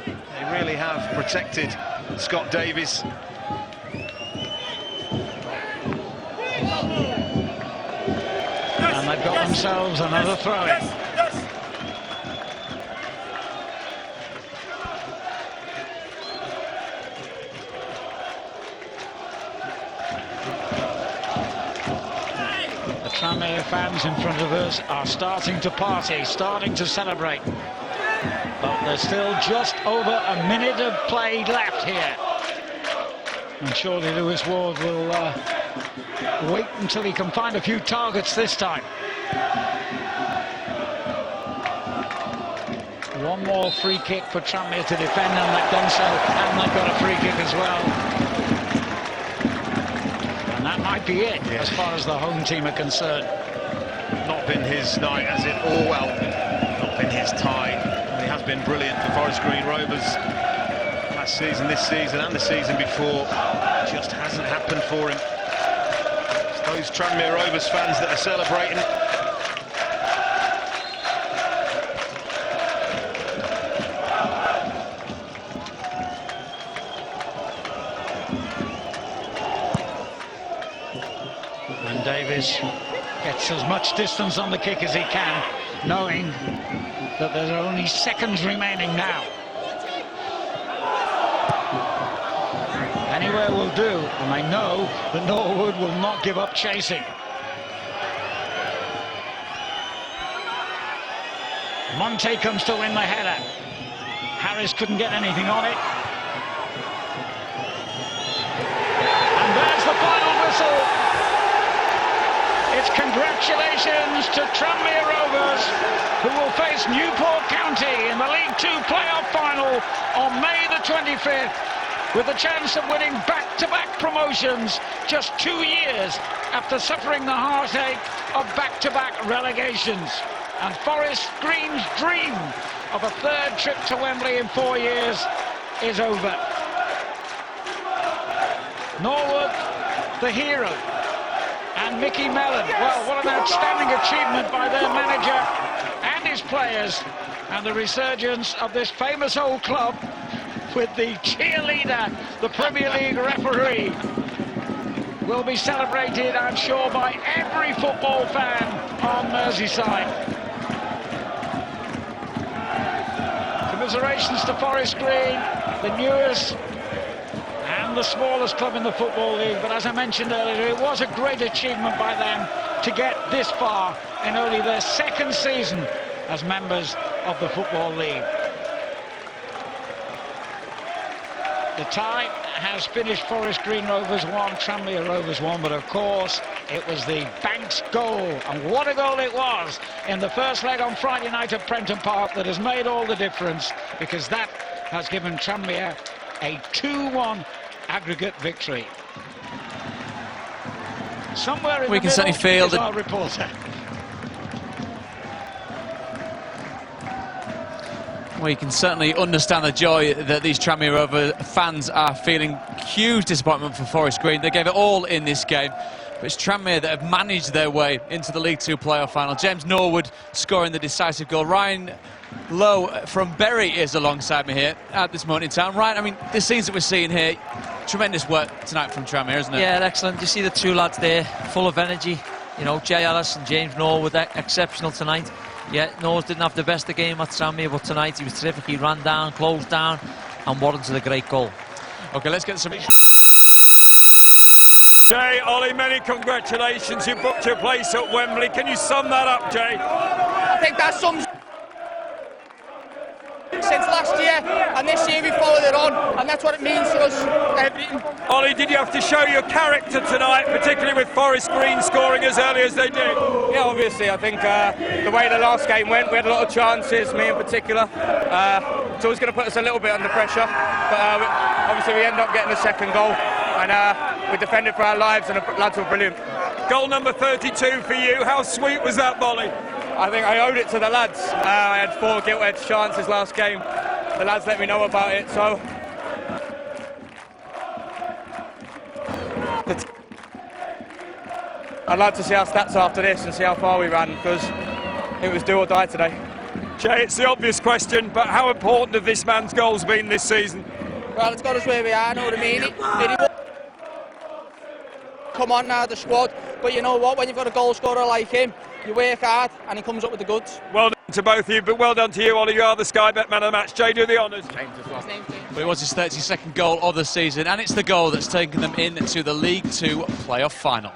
They really have protected Scott Davies. And they've got themselves another throw-in. Tranmere fans in front of us are starting to party, starting to celebrate. But there's still just over a minute of play left here. And surely Lewis Ward will wait until he can find a few targets this time. One more free kick for Tranmere to defend, and they've done so, and they've got a free kick as well. That might be it, as far as the home team are concerned. Not been his night, has it? Or, well, not been his tie. He has been brilliant for Forest Green Rovers. Last season, this season and the season before, just hasn't happened for him. It's those Tranmere Rovers fans that are celebrating. And Davies gets as much distance on the kick as he can, knowing that there are only seconds remaining now. Anywhere will do, and I know that Norwood will not give up chasing. Monte comes to win the header. Harris couldn't get anything on it. And there's the final whistle. It's congratulations to Tranmere Rovers, who will face Newport County in the League Two playoff final on May the 25th, with the chance of winning back-to-back promotions just 2 years after suffering the heartache of back-to-back relegations. And Forest Green's dream of a third trip to Wembley in 4 years is over. Norwood, the hero, and Mickey Mellon. Well, what an outstanding achievement by their manager and his players, and the resurgence of this famous old club with the cheerleader, the Premier League referee, will be celebrated, I'm sure, by every football fan on Merseyside. Commiserations to Forest Green, the newest and the smallest club in the Football League, but as I mentioned earlier, it was a great achievement by them to get this far in only their second season as members of the Football League. The tie has finished Forest Green Rovers 1, Tranmere Rovers 1, but of course it was the Banks goal, and what a goal it was in the first leg on Friday night at Prenton Park that has made all the difference, because that has given Tranmere a 2-1 aggregate victory. Somewhere in We the can certainly middle feel is that our reporter. We can certainly understand the joy that these Tranmere Rovers fans are feeling. Huge disappointment for Forest Green. They gave it all in this game, but it's Tranmere that have managed their way into the League Two playoff final. James Norwood scoring the decisive goal. Ryan Lowe from Bury is alongside me here at this moment in time. Ryan, I mean, the scenes that we're seeing here, tremendous work tonight from Tranmere, isn't it? Yeah, excellent. You see the two lads there, full of energy. You know, Jay Ellis and James Norwood, exceptional tonight. Yeah, Norwood didn't have the best of game at Tranmere, but tonight he was terrific. He ran down, closed down, and warranted a great goal. Okay, let's get some... Jay, Ollie, many congratulations. You booked your place at Wembley. Can you sum that up, Jay? I think that sums since last year, and this year we followed it on, and that's what it means to us, everything. Ollie, did you have to show your character tonight, particularly with Forest Green scoring as early as they did? Yeah, obviously, I think the way the last game went, we had a lot of chances, me in particular. It's always going to put us a little bit under pressure, but obviously we end up getting a second goal, and we defended for our lives, and the lads were brilliant. Goal number 32 for you. How sweet was that volley? I think I owed it to the lads. I had 4 gilt-edged chances last game. The lads let me know about it, so... I'd like to see our stats after this and see how far we ran, because it was do or die today. Jay, it's the obvious question, but how important have this man's goals been this season? Well, it's got us where we are, know what I mean? Come on now, the squad, but you know what, when you've got a goal scorer like him, you work hard and he comes up with the goods. Well done to both of you, but well done to you, Ollie. You are the Sky Bet man of the match. Jay, do the honours. But it was his 32nd goal of the season, and it's the goal that's taken them into the League Two playoff final.